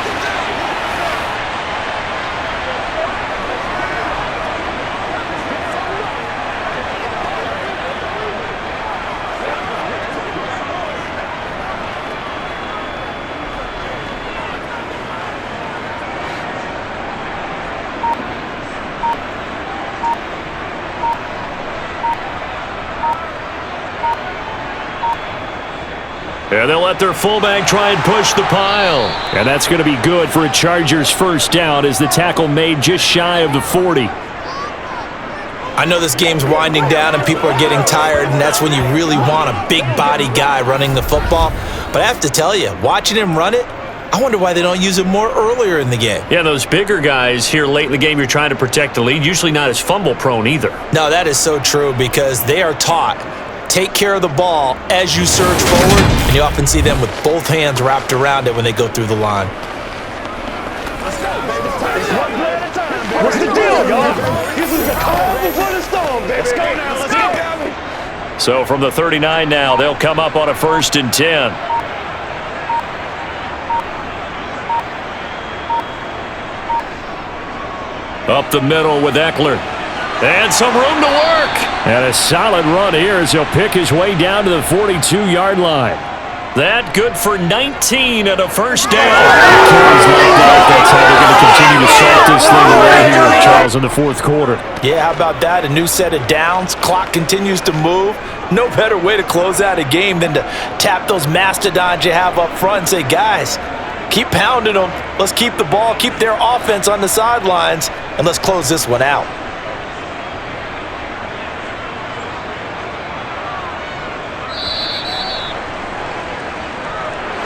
And they'll let their fullback try and push the pile. And that's going to be good for a Chargers first down as the tackle made just shy of the 40. I know this game's winding down and people are getting tired, and that's when you really want a big body guy running the football. But I have to tell you, watching him run it, I wonder why they don't use him more earlier in the game. Yeah, those bigger guys here late in the game, you're trying to protect the lead, usually not as fumble prone either. No, that is so true because they are taught. Take care of the ball as you surge forward, and you often see them with both hands wrapped around it when they go through the line. What's the deal, y'all? This is the calm before the storm, baby. Let's go now. Let's go. So from the 39 now, they'll come up on a 1st and 10. Up the middle with Eckler. And some room to work. And a solid run here as he'll pick his way down to the 42-yard line. That good for 19 and a first down. Carries like that. That's how they're going to continue to salt this thing away here, Charles, in the fourth quarter. Yeah, how about that? A new set of downs. Clock continues to move. No better way to close out a game than to tap those mastodons you have up front and say, guys, keep pounding them. Let's keep the ball, keep their offense on the sidelines, and let's close this one out.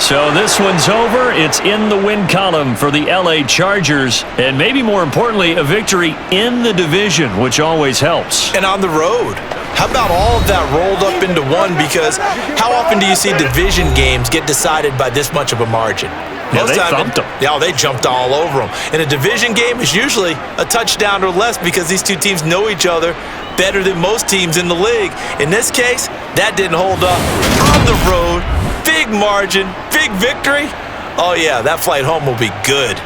So this one's over. It's in the win column for the LA Chargers. And maybe more importantly, a victory in the division, which always helps. And on the road. How about all of that rolled up into one? Because how often do you see division games get decided by this much of a margin? Yeah, they thumped them. Yeah, they jumped all over them. In a division game, it's usually a touchdown or less because these two teams know each other better than most teams in the league. In this case, that didn't hold up. On the road, big margin, big victory. Oh, yeah, that flight home will be good.